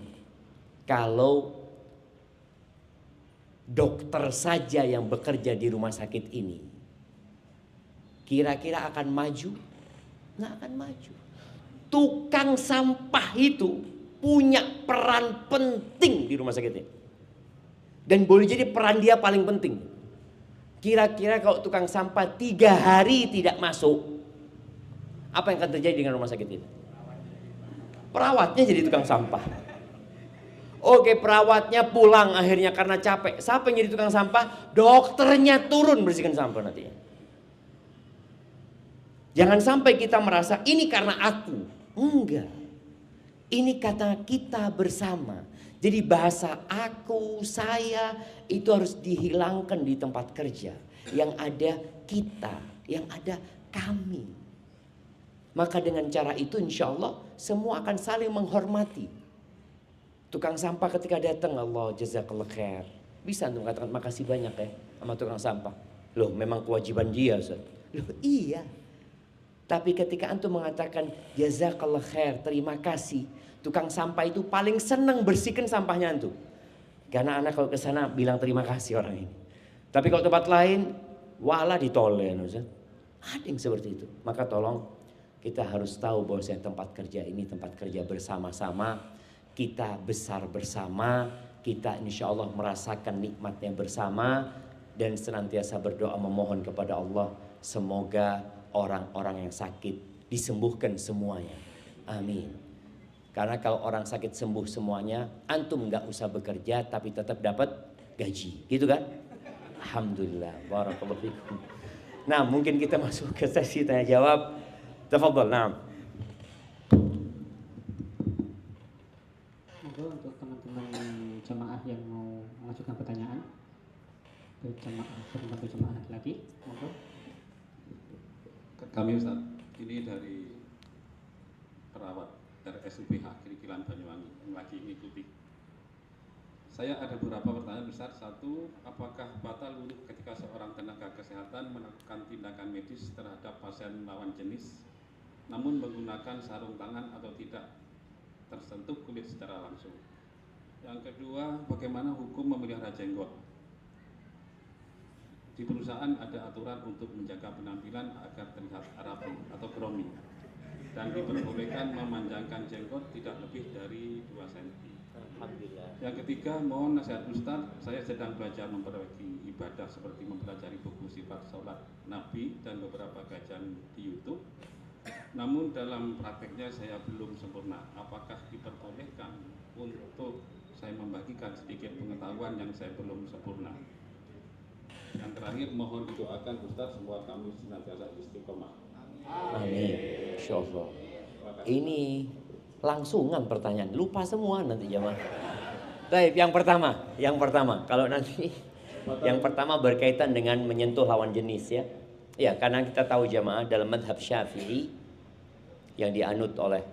kalau dokter saja yang bekerja di rumah sakit ini kira-kira akan maju? Nggak akan maju. Tukang sampah itu punya peran penting di rumah sakit ini. Dan boleh jadi peran dia paling penting. Kira-kira kalau tukang sampah 3 hari tidak masuk, apa yang akan terjadi dengan rumah sakit ini? Perawatnya jadi tukang sampah. Oke, perawatnya pulang akhirnya karena capek. Siapa yang jadi tukang sampah? Dokternya turun bersihkan sampah nantinya. Jangan sampai kita merasa ini karena aku. Enggak. Ini kata kita bersama. Jadi bahasa aku, saya itu harus dihilangkan di tempat kerja. Yang ada kita, yang ada kami. Maka dengan cara itu insya Allah semua akan saling menghormati. Tukang sampah ketika datang, Allah jazakallah khair. Bisa untuk mengatakan makasih banyak ya sama tukang sampah. Loh memang kewajiban dia Ustaz. Loh iya. Tapi ketika antum mengatakan jazakallah khair, terima kasih. Tukang sampah itu paling senang bersihkan sampahnya antum. Karena anak kalau ke sana bilang terima kasih orang ini. Tapi kalau tempat lain, wala ditolen Ustaz. Ada yang seperti itu. Maka tolong kita harus tahu bahwasanya tempat kerja ini tempat kerja bersama-sama, kita besar bersama, kita insya Allah merasakan nikmatnya bersama dan senantiasa berdoa memohon kepada Allah semoga orang-orang yang sakit disembuhkan semuanya. Amin. Karena kalau orang sakit sembuh semuanya, antum nggak usah bekerja tapi tetap dapat gaji, gitu kan? Alhamdulillah, barakallahu fikum. Nah, mungkin kita masuk ke sesi tanya jawab. Tafadhal, na'am. Monggo untuk teman-teman jemaah yang mau mengajukan pertanyaan. Jemaah lagi, monggo. Kami Ustaz, ini dari perawat RSUPH Kirikilan Banyuwangi yang lagi mengikuti. Saya ada beberapa pertanyaan besar. Satu, apakah batal wudhu ketika seorang tenaga kesehatan melakukan tindakan medis terhadap pasien lawan jenis namun menggunakan sarung tangan atau tidak tersentuh kulit secara langsung? Yang kedua, bagaimana hukum memelihara jenggot? Di perusahaan ada aturan untuk menjaga penampilan agar terlihat rapi atau grooming dan diperbolehkan memanjangkan jenggot tidak lebih dari 2 cm. Alhamdulillah. Yang ketiga, mohon nasihat Ustaz, saya sedang belajar memperbaiki ibadah seperti mempelajari buku sifat sholat Nabi dan beberapa kajian di YouTube. Namun dalam prakteknya saya belum sempurna. Apakah diperbolehkan untuk saya membagikan sedikit pengetahuan yang saya belum sempurna? Yang terakhir, mohon didoakan Ustaz semua kami senantiasa istiqomah. Amin. Insyaallah. Ini langsungan pertanyaan, lupa semua nanti jamaah. Baik, yang pertama, kalau nanti yang pertama berkaitan dengan menyentuh lawan jenis ya. Ya, karena kita tahu jamaah dalam mazhab Syafi'i yang dianut oleh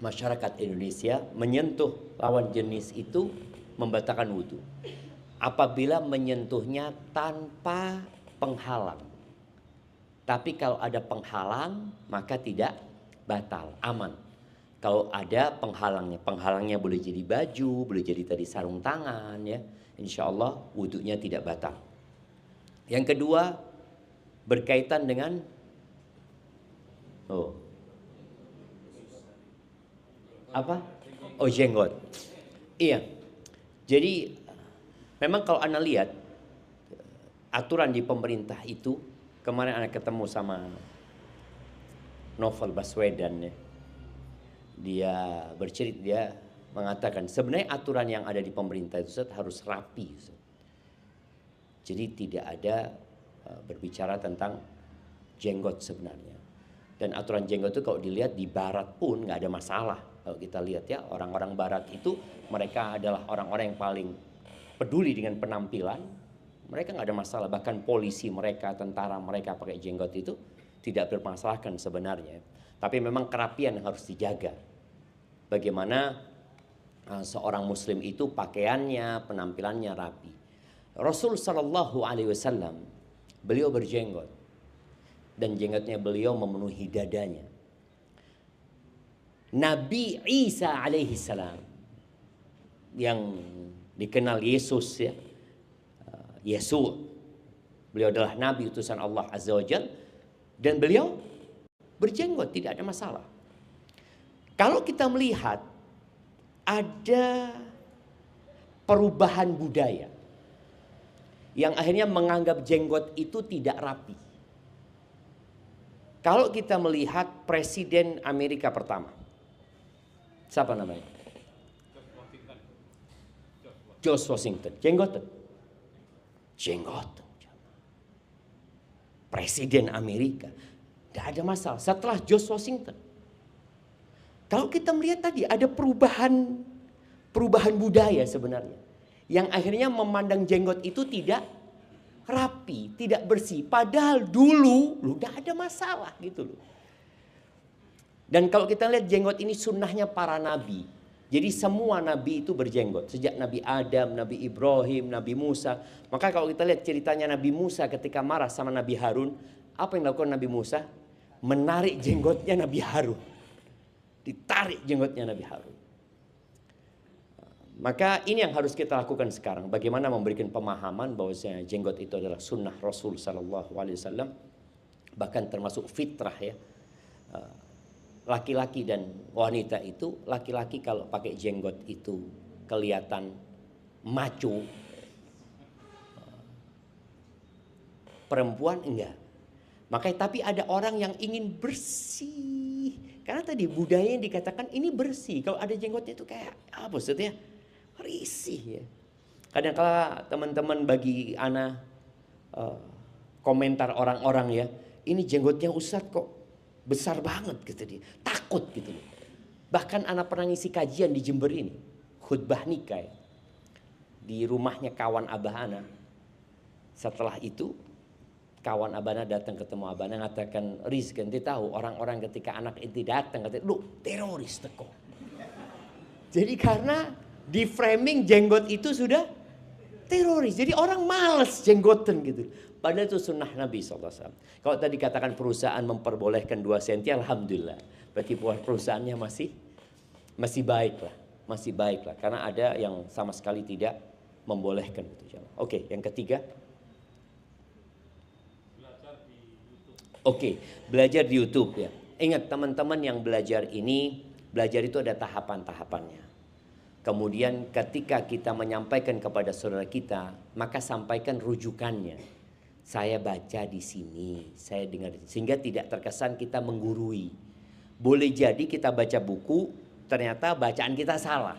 masyarakat Indonesia, menyentuh lawan jenis itu membatalkan wudu. Apabila menyentuhnya tanpa penghalang. Tapi kalau ada penghalang maka tidak batal, aman. Kalau ada penghalangnya boleh jadi baju, boleh jadi tadi sarung tangan ya. Insya Allah wudunya tidak batal. Yang kedua berkaitan dengan jenggot. Iya. Jadi memang kalau Anda lihat aturan di pemerintah itu, kemarin Anda ketemu sama Novel Baswedan ya. Dia bercerita, dia mengatakan sebenarnya aturan yang ada di pemerintah itu harus rapi. Jadi tidak ada berbicara tentang jenggot sebenarnya. Dan aturan jenggot itu kalau dilihat di barat pun nggak ada masalah. Kalau kita lihat ya, orang-orang barat itu mereka adalah orang-orang yang paling peduli dengan penampilan. Mereka nggak ada masalah. Bahkan polisi mereka, tentara mereka pakai jenggot itu tidak bermasalahkan sebenarnya. Tapi memang kerapian yang harus dijaga. Bagaimana seorang muslim itu pakaiannya, penampilannya rapi. Rasul Shallallahu Alaihi Wasallam beliau berjenggot dan jenggotnya beliau memenuhi dadanya. Nabi Isa alaihi salam yang dikenal Yesus ya, Yesus, beliau adalah nabi utusan Allah Azza wa Jalla. Dan beliau berjenggot, tidak ada masalah. Kalau kita melihat ada perubahan budaya yang akhirnya menganggap jenggot itu tidak rapi. Kalau kita melihat Presiden Amerika pertama, siapa namanya? George Washington. Jenggotan. Presiden Amerika. Tidak ada masalah. Setelah George Washington. Kalau kita melihat tadi ada perubahan budaya sebenarnya. Yang akhirnya memandang jenggot itu tidak rapi, tidak bersih. Padahal dulu tidak ada masalah gitu loh. Dan kalau kita lihat jenggot ini sunnahnya para nabi. Jadi semua nabi itu berjenggot. Sejak Nabi Adam, Nabi Ibrahim, Nabi Musa. Maka kalau kita lihat ceritanya Nabi Musa ketika marah sama Nabi Harun. Apa yang dilakukan Nabi Musa? Menarik jenggotnya Nabi Harun. Ditarik jenggotnya Nabi Harun. Maka ini yang harus kita lakukan sekarang. Bagaimana memberikan pemahaman bahwasanya jenggot itu adalah sunnah Rasul Sallallahu Alaihi Wasallam. Bahkan termasuk fitrah ya. Laki-laki dan wanita itu, laki-laki kalau pakai jenggot itu kelihatan maco. Perempuan enggak. Makanya tapi ada orang yang ingin bersih. Karena tadi budaya yang dikatakan ini bersih. Kalau ada jenggotnya itu kayak apa maksudnya? Risih ya. Kadang-kala teman-teman bagi ana komentar orang-orang ya. Ini jenggotnya Ustadz kok besar banget gitu dia. Takut gitu. Bahkan ana pernah ngisi kajian di Jember ini. Khutbah nikah ya. Di rumahnya kawan abah ana. Setelah itu kawan abana datang ketemu abana ngatakan, Riz ganti tahu orang-orang ketika anak itu datang kata, lu teroris teko. Jadi karena di framing jenggot itu sudah teroris. Jadi orang males jenggotan gitu. Padahal itu sunnah Nabi SAW. Kalau tadi katakan perusahaan memperbolehkan 2 cm, alhamdulillah. Berarti perusahaannya masih baik lah. Masih baik lah. Karena ada yang sama sekali tidak membolehkan. Oke, yang ketiga. Oke, belajar di YouTube ya. Ingat teman-teman yang belajar ini, belajar itu ada tahapan-tahapannya. Kemudian ketika kita menyampaikan kepada saudara kita, maka sampaikan rujukannya. Saya baca di sini, saya dengar di sini. Sehingga tidak terkesan kita menggurui. Boleh jadi kita baca buku, ternyata bacaan kita salah.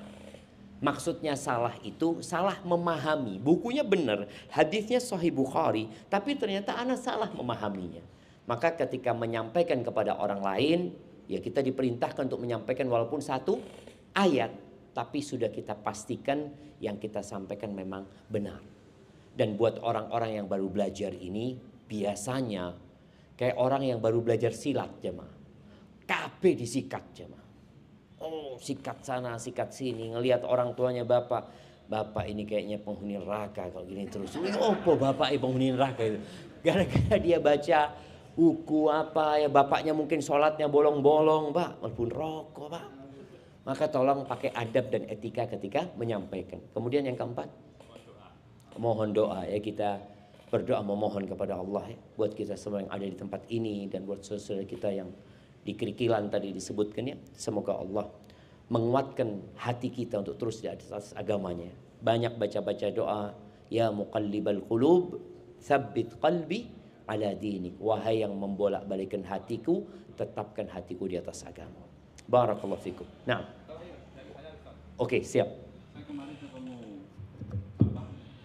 Maksudnya salah itu salah memahami. Bukunya benar, hadisnya Sahih Bukhari, tapi ternyata anak salah memahaminya. Maka ketika menyampaikan kepada orang lain, ya kita diperintahkan untuk menyampaikan walaupun 1 ayat, tapi sudah kita pastikan yang kita sampaikan memang benar. Dan buat orang-orang yang baru belajar ini, biasanya kayak orang yang baru belajar silat jemaah. Kabeh disikat jemaah. Oh, sikat sana, sikat sini, ngelihat orang tuanya bapak ini kayaknya penghuni neraka kalau gini terus. Opo bapak penghuni neraka itu? Gara-gara dia baca buku apa ya, bapaknya mungkin sholatnya bolong-bolong pak, walaupun rokok pak. Maka tolong pakai adab dan etika ketika menyampaikan. Kemudian yang keempat, mohon doa ya, kita berdoa memohon kepada Allah ya, buat kita semua yang ada di tempat ini dan buat saudara kita yang di Kerikilan tadi disebutkan ya. Semoga Allah menguatkan hati kita untuk terus di atas agamanya. Banyak baca-baca doa, ya muqallibal qulub, tsabbit qalbi ala dinik. Wahai yang membolak-balikan hatiku, tetapkan hatiku di atas agama. Barakallahu fikum. Nah, oke, siap. Saya kemarin ketemu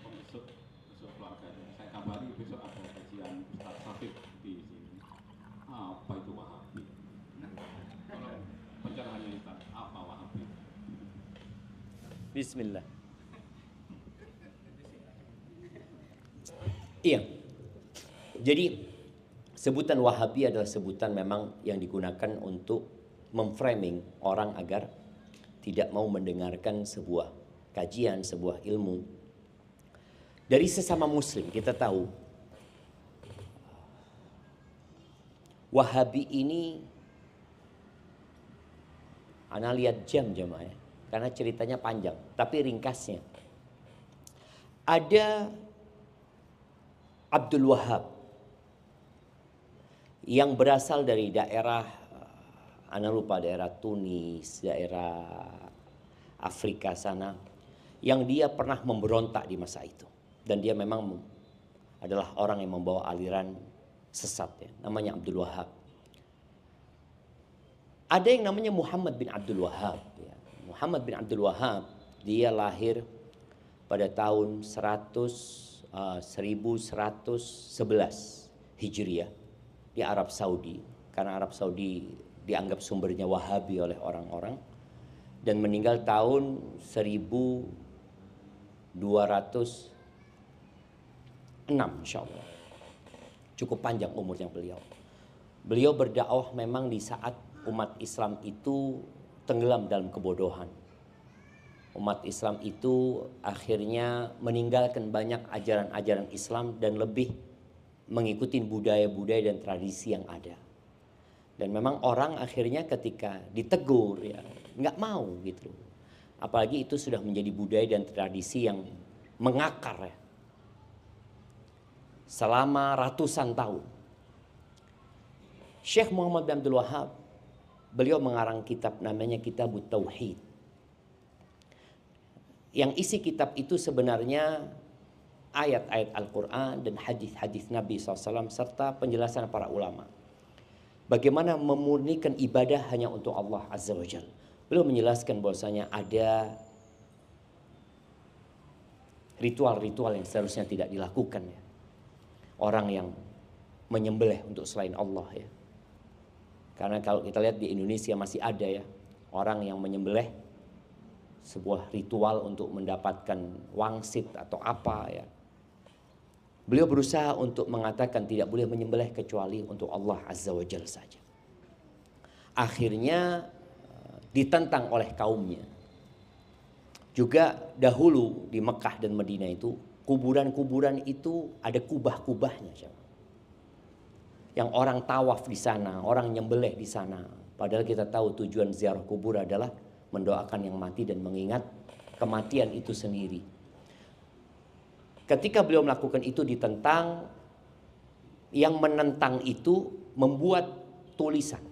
besok keluarga. Saya kabari besok ada kajian Ustaz Safik di sini. Apa itu Wahabi? Kalau pencerahannya Ustaz, apa Wahabi? Bismillah. Iya. Jadi sebutan Wahabi adalah sebutan memang yang digunakan untuk memframing orang agar tidak mau mendengarkan sebuah kajian, sebuah ilmu. Dari sesama muslim kita tahu Wahabi ini, ana lihat jam jemaah ya, karena ceritanya panjang, tapi ringkasnya. Ada Abdul Wahab yang berasal dari daerah, ana lupa daerah Tunis, daerah Afrika sana, yang dia pernah memberontak di masa itu. Dan dia memang adalah orang yang membawa aliran sesat ya, namanya Abdul Wahab. Ada yang namanya Muhammad bin Abdul Wahab ya. Muhammad bin Abdul Wahab dia lahir pada tahun 1111 Hijriah di Arab Saudi, karena Arab Saudi dianggap sumbernya Wahabi oleh orang-orang, dan meninggal tahun 1206 insyaallah. Cukup panjang umurnya beliau. Beliau berdakwah memang di saat umat Islam itu tenggelam dalam kebodohan. Umat Islam itu akhirnya meninggalkan banyak ajaran-ajaran Islam dan lebih mengikuti budaya-budaya dan tradisi yang ada. Dan memang orang akhirnya ketika ditegur ya nggak mau gitu. Apalagi itu sudah menjadi budaya dan tradisi yang mengakar ya, selama ratusan tahun. Syekh Muhammad bin Abdul Wahab, beliau mengarang kitab namanya Kitabut Tauhid. Yang isi kitab itu sebenarnya ayat-ayat Al-Quran dan hadis-hadis Nabi SAW serta penjelasan para ulama. Bagaimana memurnikan ibadah hanya untuk Allah Azza wa Jalla. Beliau menjelaskan bahwasanya ada ritual-ritual yang seharusnya tidak dilakukan ya. Orang yang menyembelih untuk selain Allah ya. Karena kalau kita lihat di Indonesia masih ada ya orang yang menyembelih sebuah ritual untuk mendapatkan wangsit atau apa ya. Beliau berusaha untuk mengatakan tidak boleh menyembelih kecuali untuk Allah Azza wa Jalla saja. Akhirnya ditentang oleh kaumnya. Juga dahulu di Mekah dan Madinah itu kuburan-kuburan itu ada kubah-kubahnya. Yang orang tawaf di sana, orang nyembelih di sana. Padahal kita tahu tujuan ziarah kubur adalah mendoakan yang mati dan mengingat kematian itu sendiri. Ketika beliau melakukan itu ditentang, yang menentang itu membuat tulisan.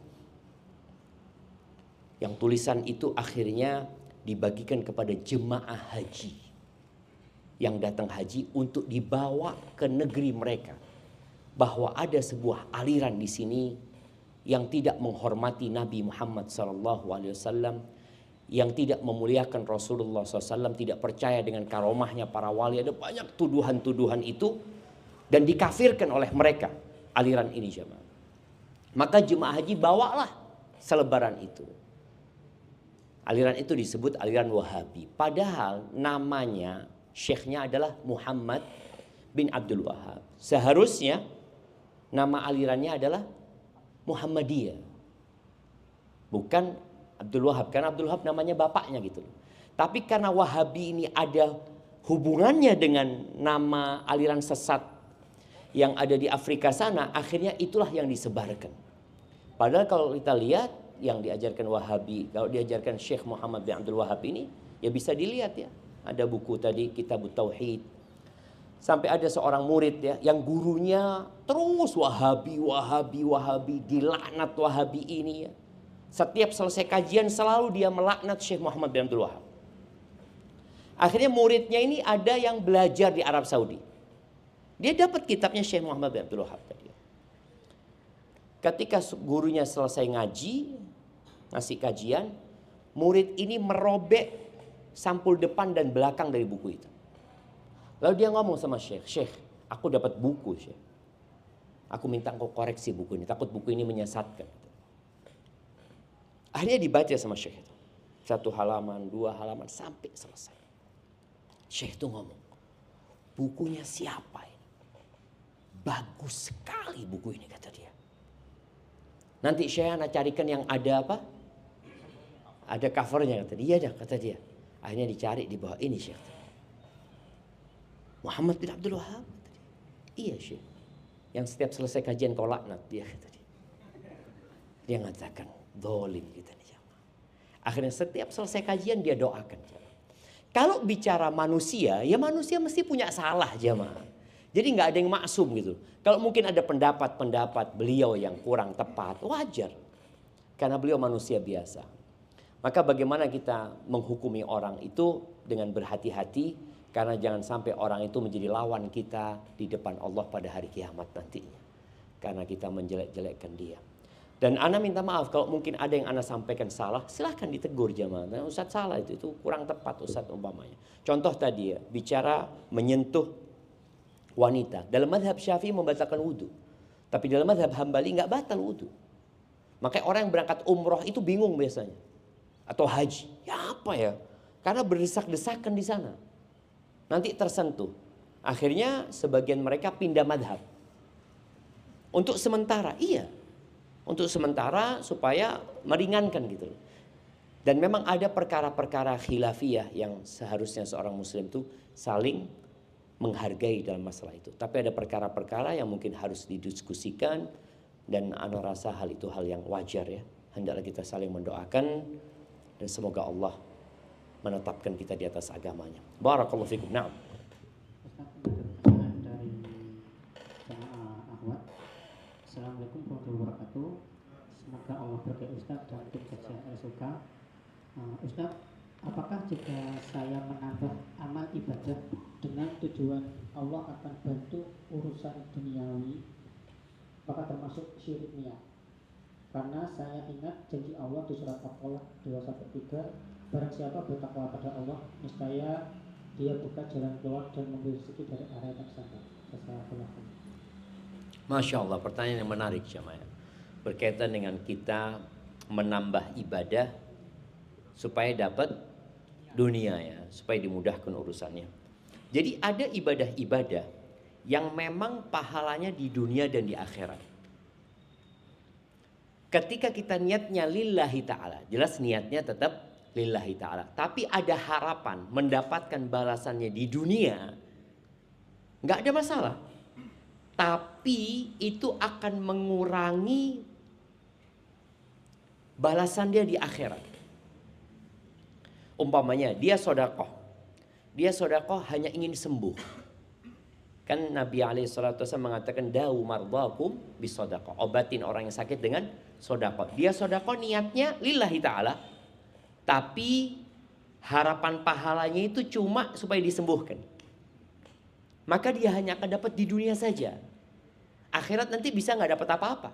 Yang tulisan itu akhirnya dibagikan kepada jemaah haji yang datang haji untuk dibawa ke negeri mereka. Bahwa ada sebuah aliran di sini yang tidak menghormati Nabi Muhammad SAW, yang tidak memuliakan Rasulullah SAW, tidak percaya dengan karomahnya para wali. Ada banyak tuduhan-tuduhan itu dan dikafirkan oleh mereka aliran ini jemaah. Maka jemaah haji bawalah selebaran itu. Aliran itu disebut aliran Wahabi. Padahal namanya syekhnya adalah Muhammad bin Abdul Wahab. Seharusnya nama alirannya adalah Muhammadiyah, bukan Abdul Wahab, karena Abdul Wahab namanya bapaknya gitu. Tapi karena Wahabi ini ada hubungannya dengan nama aliran sesat yang ada di Afrika sana, akhirnya itulah yang disebarkan. Padahal kalau kita lihat yang diajarkan Wahabi, kalau diajarkan Syekh Muhammad bin Abdul Wahab ini, ya bisa dilihat ya. Ada buku tadi Kitabut Tauhid. Sampai ada seorang murid ya, yang gurunya terus Wahabi, Wahabi, Wahabi, dilaknat Wahabi ini ya. Setiap selesai kajian selalu dia melaknat Syekh Muhammad bin Abdul Wahab. Akhirnya muridnya ini ada yang belajar di Arab Saudi. Dia dapat kitabnya Syekh Muhammad bin Abdul Wahab tadi. Ketika gurunya selesai ngaji, ngasih kajian, murid ini merobek sampul depan dan belakang dari buku itu. Lalu dia ngomong sama Syekh, Syekh, aku dapat buku Syekh. Aku minta engkau koreksi buku ini, takut buku ini menyesatkan. Akhirnya dibaca sama Syekh itu. 1 halaman, 2 halaman, sampai selesai. Syekh itu ngomong, bukunya siapa ini? Bagus sekali buku ini kata dia. Nanti Syekh anak carikan yang ada apa? Ada covernya kata dia. Iya dah kata dia. Akhirnya dicari di bawah ini Syekh. Muhammad bin Abdul Wahab kata dia. Iya Syekh. Yang setiap selesai kajian kau laknat dia kata dia. Dia mengatakan zalim kita nih jamaah. Akhirnya setiap selesai kajian dia doakan. Kalau bicara manusia, ya manusia mesti punya salah jamaah. Jadi nggak ada yang maksum gitu. Kalau mungkin ada pendapat-pendapat beliau yang kurang tepat, wajar. Karena beliau manusia biasa. Maka bagaimana kita menghukumi orang itu dengan berhati-hati. Karena jangan sampai orang itu menjadi lawan kita di depan Allah pada hari kiamat nantinya. Karena kita menjelek-jelekkan dia. Dan ana minta maaf kalau mungkin ada yang ana sampaikan salah, silahkan ditegur jamaah. Nah, Ustadz salah itu kurang tepat Ustadz umpamanya. Contoh tadi ya, bicara menyentuh wanita. Dalam mazhab Syafi'i membatalkan wudhu. Tapi dalam mazhab Hambali nggak batal wudhu. Makanya orang yang berangkat umroh itu bingung biasanya. Atau haji. Ya apa ya? Karena berdesak-desakan di sana. Nanti tersentuh. Akhirnya sebagian mereka pindah mazhab. Untuk sementara, iya. Untuk sementara supaya meringankan gitu. Dan memang ada perkara-perkara khilafiyah yang seharusnya seorang muslim itu saling menghargai dalam masalah itu. Tapi ada perkara-perkara yang mungkin harus didiskusikan dan ana rasa hal itu hal yang wajar ya. Hendaklah kita saling mendoakan dan semoga Allah menetapkan kita di atas agamanya. Barakallahu fikum. Naam. Ustaz, pertanyaan dari jamaah akhwat. Assalamualaikum warahmatullahi wabarakatuh. Semoga Allah berkahi Ustaz dan tim kajian LSUK. Ustaz, apakah jika saya menambah amal ibadah dengan tujuan Allah akan bantu urusan duniawi, apakah termasuk syirik niat? Karena saya ingat janji Allah di surat Al-Falaq 2:3, barang siapa bertakwa pada Allah, niscaya dia buka jalan keluar dan memberi rezeki dari arah yang sama. Masya Allah, pertanyaan yang menarik jemaah. Berkaitan dengan kita menambah ibadah supaya dapat dunia ya, supaya dimudahkan urusannya. Jadi ada ibadah-ibadah yang memang pahalanya di dunia dan di akhirat. Ketika kita niatnya lillahi ta'ala, jelas niatnya tetap lillahi ta'ala. Tapi ada harapan mendapatkan balasannya di dunia, nggak ada masalah. Tapi itu akan mengurangi balasan dia di akhirat. Umpamanya dia sodakoh. Dia sodakoh hanya ingin sembuh. Kan Nabi SAW mengatakan dawu mardakum bisodakoh. Obatin orang yang sakit dengan sodakoh. Dia sodakoh niatnya lillahi ta'ala. Tapi harapan pahalanya itu cuma supaya disembuhkan. Maka dia hanya akan dapat di dunia saja. Akhirat nanti bisa nggak dapat apa-apa.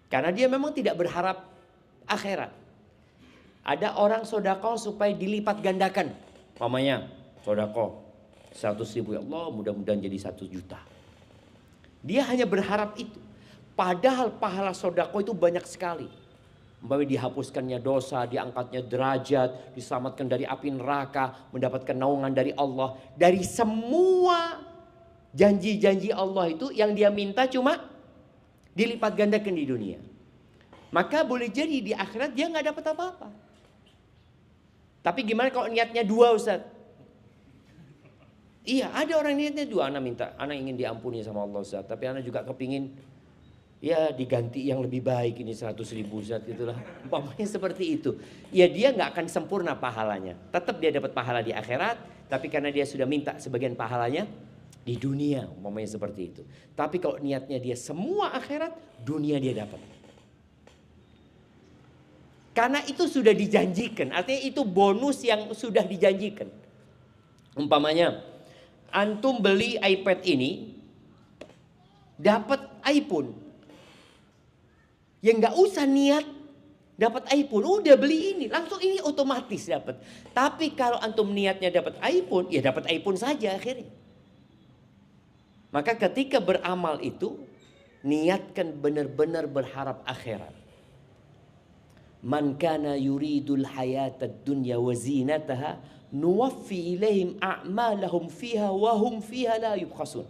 Karena dia memang tidak berharap akhirat. Ada orang sodakoh supaya dilipat gandakan. Mamanya sodakoh 100.000 ya Allah mudah-mudahan jadi 1 juta. Dia hanya berharap itu. Padahal pahala sodakoh itu banyak sekali. Umpamanya dihapuskannya dosa, diangkatnya derajat, diselamatkan dari api neraka, mendapatkan naungan dari Allah. Dari semua janji-janji Allah itu yang dia minta cuma dilipat gandakan di dunia. Maka boleh jadi di akhirat dia nggak dapat apa-apa. Tapi gimana kalau niatnya 2 Ustaz? Iya, ada orang niatnya 2. Anak ingin diampuni sama Allah Ustaz. Tapi anak juga kepingin ya diganti yang lebih baik ini 100.000 Ustaz itulah. Umpamanya seperti itu. Ya dia nggak akan sempurna pahalanya. Tetap dia dapat pahala di akhirat. Tapi karena dia sudah minta sebagian pahalanya di dunia. Umpamanya seperti itu. Tapi kalau niatnya dia semua akhirat, dunia dia dapat. Karena itu sudah dijanjikan. Artinya itu bonus yang sudah dijanjikan. Umpamanya antum beli iPad ini dapat iPhone. Ya nggak usah niat dapat iPhone, udah beli ini, langsung ini otomatis dapat. Tapi kalau antum niatnya dapat iPhone, ya dapat iPhone saja akhirnya. Maka ketika beramal itu niatkan benar-benar berharap akhirat. Man kana yuridul hayatad dunya wa zinataha nuwaffi ilaihim a'malahum fiha wa hum fiha la yubkhasun.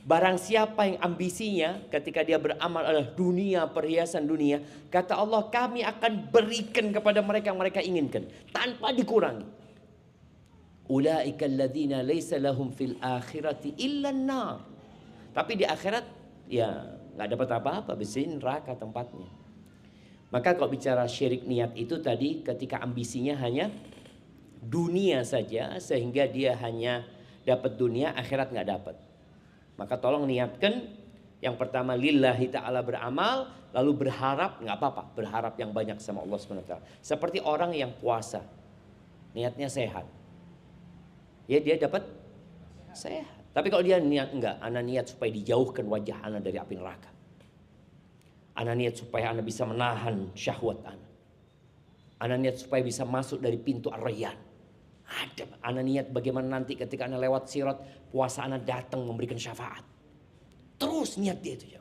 Barang siapa yang ambisinya ketika dia beramal adalah dunia, perhiasan dunia, kata Allah kami akan berikan kepada mereka yang mereka inginkan tanpa dikurangi. Ulaika alladzina laisa lahum fil akhirati illa an-nar. Tapi di akhirat ya enggak dapat apa-apa, besi neraka tempatnya. Maka kalau bicara syirik niat itu tadi ketika ambisinya hanya dunia saja sehingga dia hanya dapat dunia, akhirat nggak dapat. Maka tolong niatkan yang pertama lillahi ta'ala beramal, lalu berharap, nggak apa-apa, berharap yang banyak sama Allah SWT. Seperti orang yang puasa, niatnya sehat, ya dia dapat sehat. Tapi kalau dia niat enggak, ana niat supaya dijauhkan wajah ana dari api neraka. Ana niat supaya ana bisa menahan syahwat ana. Ana niat supaya bisa masuk dari pintu Ar-Rayyan. Ada, ana niat bagaimana nanti ketika ana lewat sirat, puasa ana datang memberikan syafaat. Terus niat dia itu.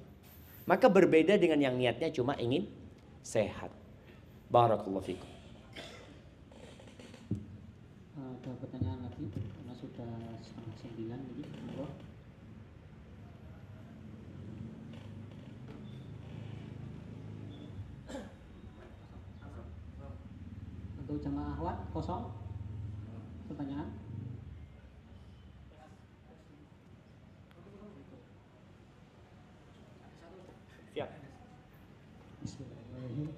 Maka berbeda dengan yang niatnya cuma ingin sehat. Barakallahu fikum. Ada pertanyaan lagi karena sudah 8:30 ini. Monggo. Untuk jamaah akhwat kosong pertanyaan. Siap. Bismillahirrahmanirrahim.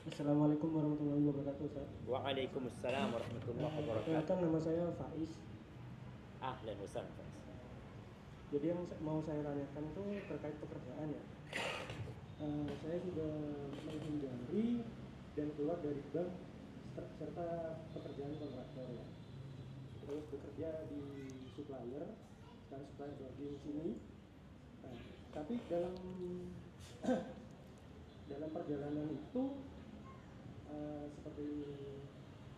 Assalamualaikum warahmatullahi wabarakatuh, Ustaz. Waalaikumsalam warahmatullahi wabarakatuh. Perkenalkan, nama saya Faiz. Ahlan wa sahlan. Jadi yang mau saya tanyakan itu terkait pekerjaan ya. Saya sudah menghindari dan keluar dari bank serta pekerjaan kontraktor ya. Terus bekerja di supplier, sekarang supplier di sini. Nah, tapi dalam perjalanan itu seperti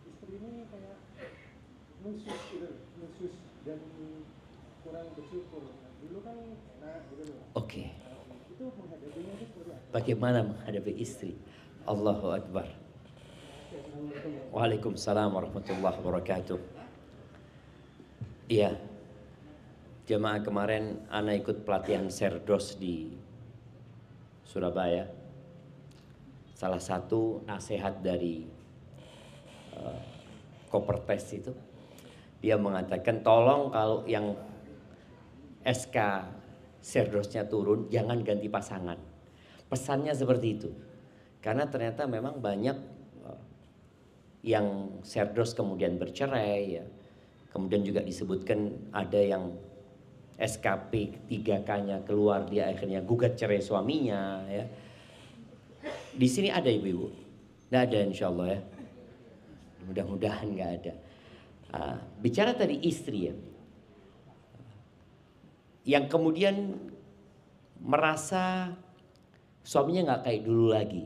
istri ini kayak nusus dan kurang bersyukur. Nah, dulu kan enak gitu loh. Oke. Itu menghadapinya itu seperti apa? Bagaimana menghadapi istri? Allahu Akbar. Waalaikumsalam warahmatullahi wabarakatuh. Iya. Jemaah kemarin ana ikut pelatihan Serdos di Surabaya. Salah satu nasihat dari Kopertes itu, dia mengatakan tolong kalau yang SK Serdosnya turun jangan ganti pasangan. Pesannya seperti itu. Karena ternyata memang banyak yang Serdos kemudian bercerai ya. Kemudian juga disebutkan ada yang SKP 3K-nya keluar, dia akhirnya gugat cerai suaminya ya. Di sini ada ibu-ibu? Nggak ada insya Allah ya. Mudah-mudahan nggak ada. Bicara tadi istri ya, yang kemudian merasa suaminya nggak kayak dulu lagi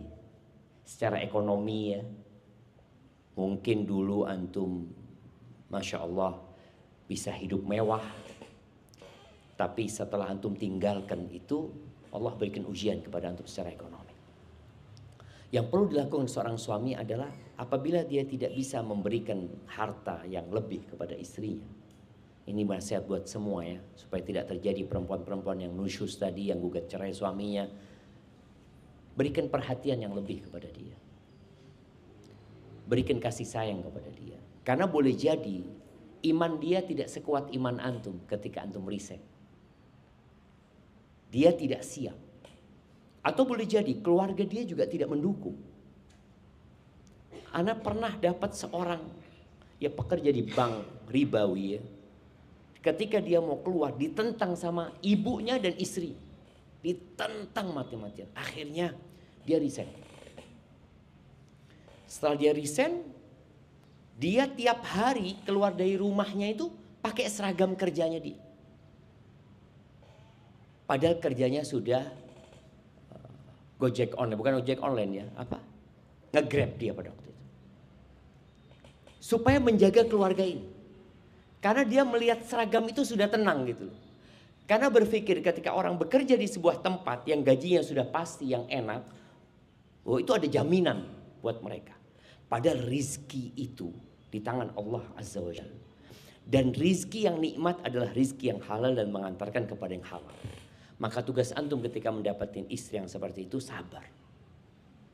secara ekonomi ya. Mungkin dulu antum, masya Allah, bisa hidup mewah, tapi setelah antum tinggalkan itu, Allah berikan ujian kepada antum secara ekonomi. Yang perlu dilakukan seorang suami adalah apabila dia tidak bisa memberikan harta yang lebih kepada istrinya. Ini nasihat buat semua ya, supaya tidak terjadi perempuan-perempuan yang nusyus tadi, yang gugat cerai suaminya. Berikan perhatian yang lebih kepada dia. Berikan kasih sayang kepada dia. Karena boleh jadi iman dia tidak sekuat iman antum ketika antum resign. Dia tidak siap. Atau boleh jadi keluarga dia juga tidak mendukung. Ana pernah dapat seorang ya pekerja di bank ribawi ya. Ketika dia mau keluar ditentang sama ibunya dan istri. Ditentang mati-matian. Akhirnya dia resign. Setelah dia resign, dia tiap hari keluar dari rumahnya itu pakai seragam kerjanya dia. Padahal kerjanya sudah Gojek online, bukan Gojek online ya, apa? Nge-Grab dia pada waktu itu. Supaya menjaga keluarga ini. Karena dia melihat seragam itu sudah tenang gitu. Karena berpikir ketika orang bekerja di sebuah tempat yang gajinya sudah pasti, yang enak, oh itu ada jaminan buat mereka. Padahal rizki itu di tangan Allah Azza wa Jalla. Dan rizki yang nikmat adalah rizki yang halal dan mengantarkan kepada yang halal. Maka tugas antum ketika mendapatkan istri yang seperti itu sabar.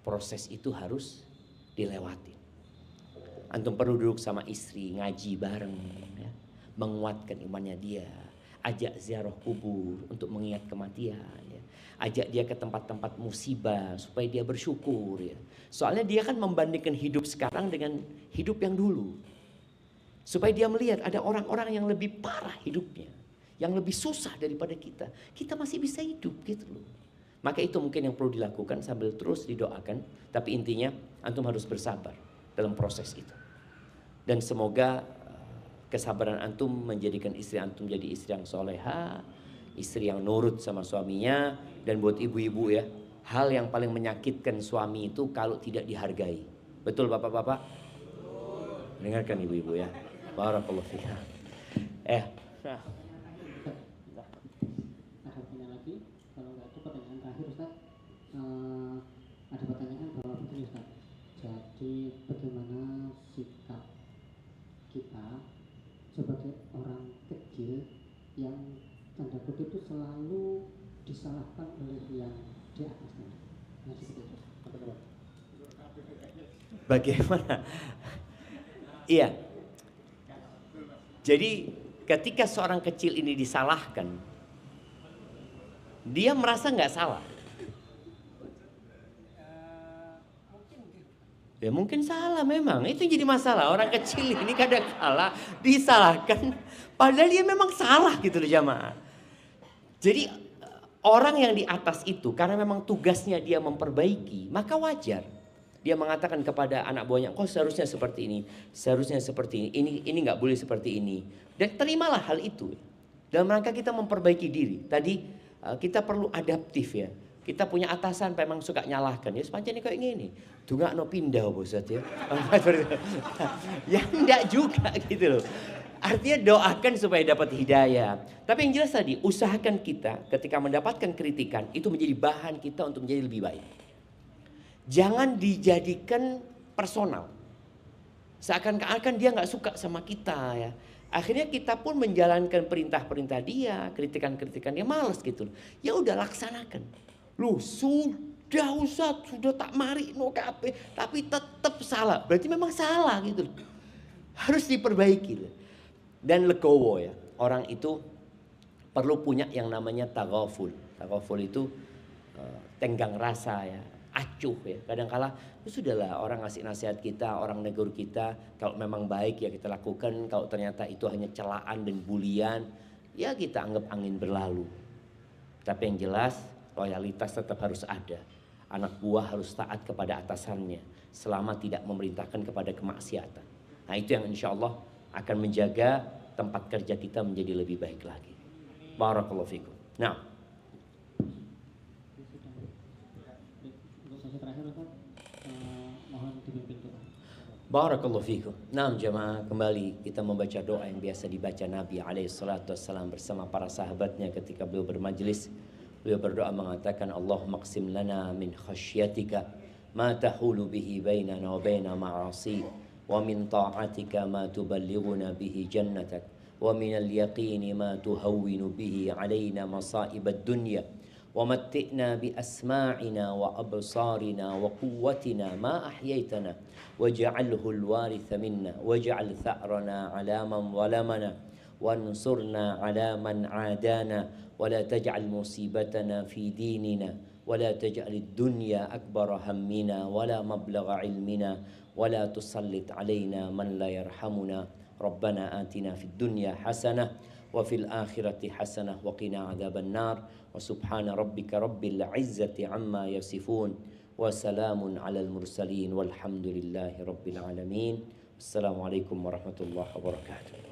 Proses itu harus dilewati. Antum perlu duduk sama istri, ngaji bareng, ya, menguatkan imannya dia. Ajak ziarah kubur untuk mengingat kematian. Ya. Ajak dia ke tempat-tempat musibah supaya dia bersyukur. Ya. Soalnya dia kan membandingkan hidup sekarang dengan hidup yang dulu. Supaya dia melihat ada orang-orang yang lebih parah hidupnya. yang lebih susah daripada kita masih bisa hidup gitu loh. Maka itu mungkin yang perlu dilakukan sambil terus didoakan. Tapi intinya antum harus bersabar dalam proses itu. Dan semoga kesabaran antum menjadikan istri antum jadi istri yang soleha, istri yang nurut sama suaminya. Dan buat ibu-ibu ya, hal yang paling menyakitkan suami itu kalau tidak dihargai. Betul bapak-bapak? Dengarkan ibu-ibu ya. Barakallahu fiha. Ada pertanyaan lagi? Kalau nggak itu pertanyaan terakhir Ustaz. Ada pertanyaan bahwa begini Ustaz. Jadi bagaimana sikap kita sebagai orang kecil yang tanda kutip itu selalu disalahkan oleh yang di atasnya? Nah, seperti itu. Bagaimana? Iya. Jadi ketika seorang kecil ini disalahkan, dia merasa nggak salah. Ya mungkin salah memang. Itu jadi masalah. Orang kecil ini kadang salah, disalahkan. Padahal dia memang salah gitu loh jamaah. Jadi orang yang di atas itu karena memang tugasnya dia memperbaiki, maka wajar. Dia mengatakan kepada anak buahnya, kok seharusnya seperti ini, seharusnya seperti ini nggak boleh seperti ini. Dan terimalah hal itu. Dalam rangka kita memperbaiki diri. Tadi kita perlu adaptif ya. Kita punya atasan memang suka nyalahkan. Ya sepanjang ini kayak gini. Juga no pindah bosat ya. Ya enggak juga gitu loh. Artinya doakan supaya dapat hidayah. Tapi yang jelas tadi, usahakan kita ketika mendapatkan kritikan itu menjadi bahan kita untuk menjadi lebih baik. Jangan dijadikan personal. Seakan-akan dia nggak suka sama kita ya. Akhirnya kita pun menjalankan perintah-perintah dia, kritikan-kritikan dia malas gitu. Ya udah laksanakan. Loh sudah Ustaz, sudah tak mari no kape, tapi tetap salah. Berarti memang salah gitu. Harus diperbaiki. Dan legowo ya. Orang itu perlu punya yang namanya taghaful. Taghaful itu tenggang rasa ya. Acuh ya, kadang-kala sudahlah orang ngasih nasihat kita, orang negur kita, kalau memang baik ya kita lakukan, kalau ternyata itu hanya celaan dan bulian, ya kita anggap angin berlalu. Tapi yang jelas loyalitas tetap harus ada. Anak buah harus taat kepada atasannya selama tidak memerintahkan kepada kemaksiatan. Nah itu yang insya Allah akan menjaga tempat kerja kita menjadi lebih baik lagi. Barakallahu fikum. Nah. Barakallahu fikum. Nah jemaah, kembali kita membaca doa yang biasa dibaca Nabi SAW bersama para sahabatnya ketika beliau bermajlis. Beliau berdoa mengatakan, Allahumma qsim lana min khasyatika ma tahulu bihi bainana wa baina ma'asi wa min ta'atika ma tuballighuna bihi jannatak wa min al-yaqini ma tuhawwinu bihi alaina masa'ib ad-dunya wa matti'na bi asma'ina wa absarina wa quwwatina ma ahyaytana waj'alhu al-waritha minna waj'al tha'rana 'ala man zalamana وانصرنا على من عادانا ولا تجعل مصيبتنا في ديننا ولا تجعل الدنيا أكبر همنا ولا مبلغ علمنا ولا تسلط علينا من لا يرحمنا ربنا آتنا في الدنيا حسنة وفي الآخرة حسنة وقنا عذاب النار وسبحان ربك رب العزة عما يصفون وسلام على المرسلين والحمد لله رب العالمين السلام عليكم ورحمة الله وبركاته.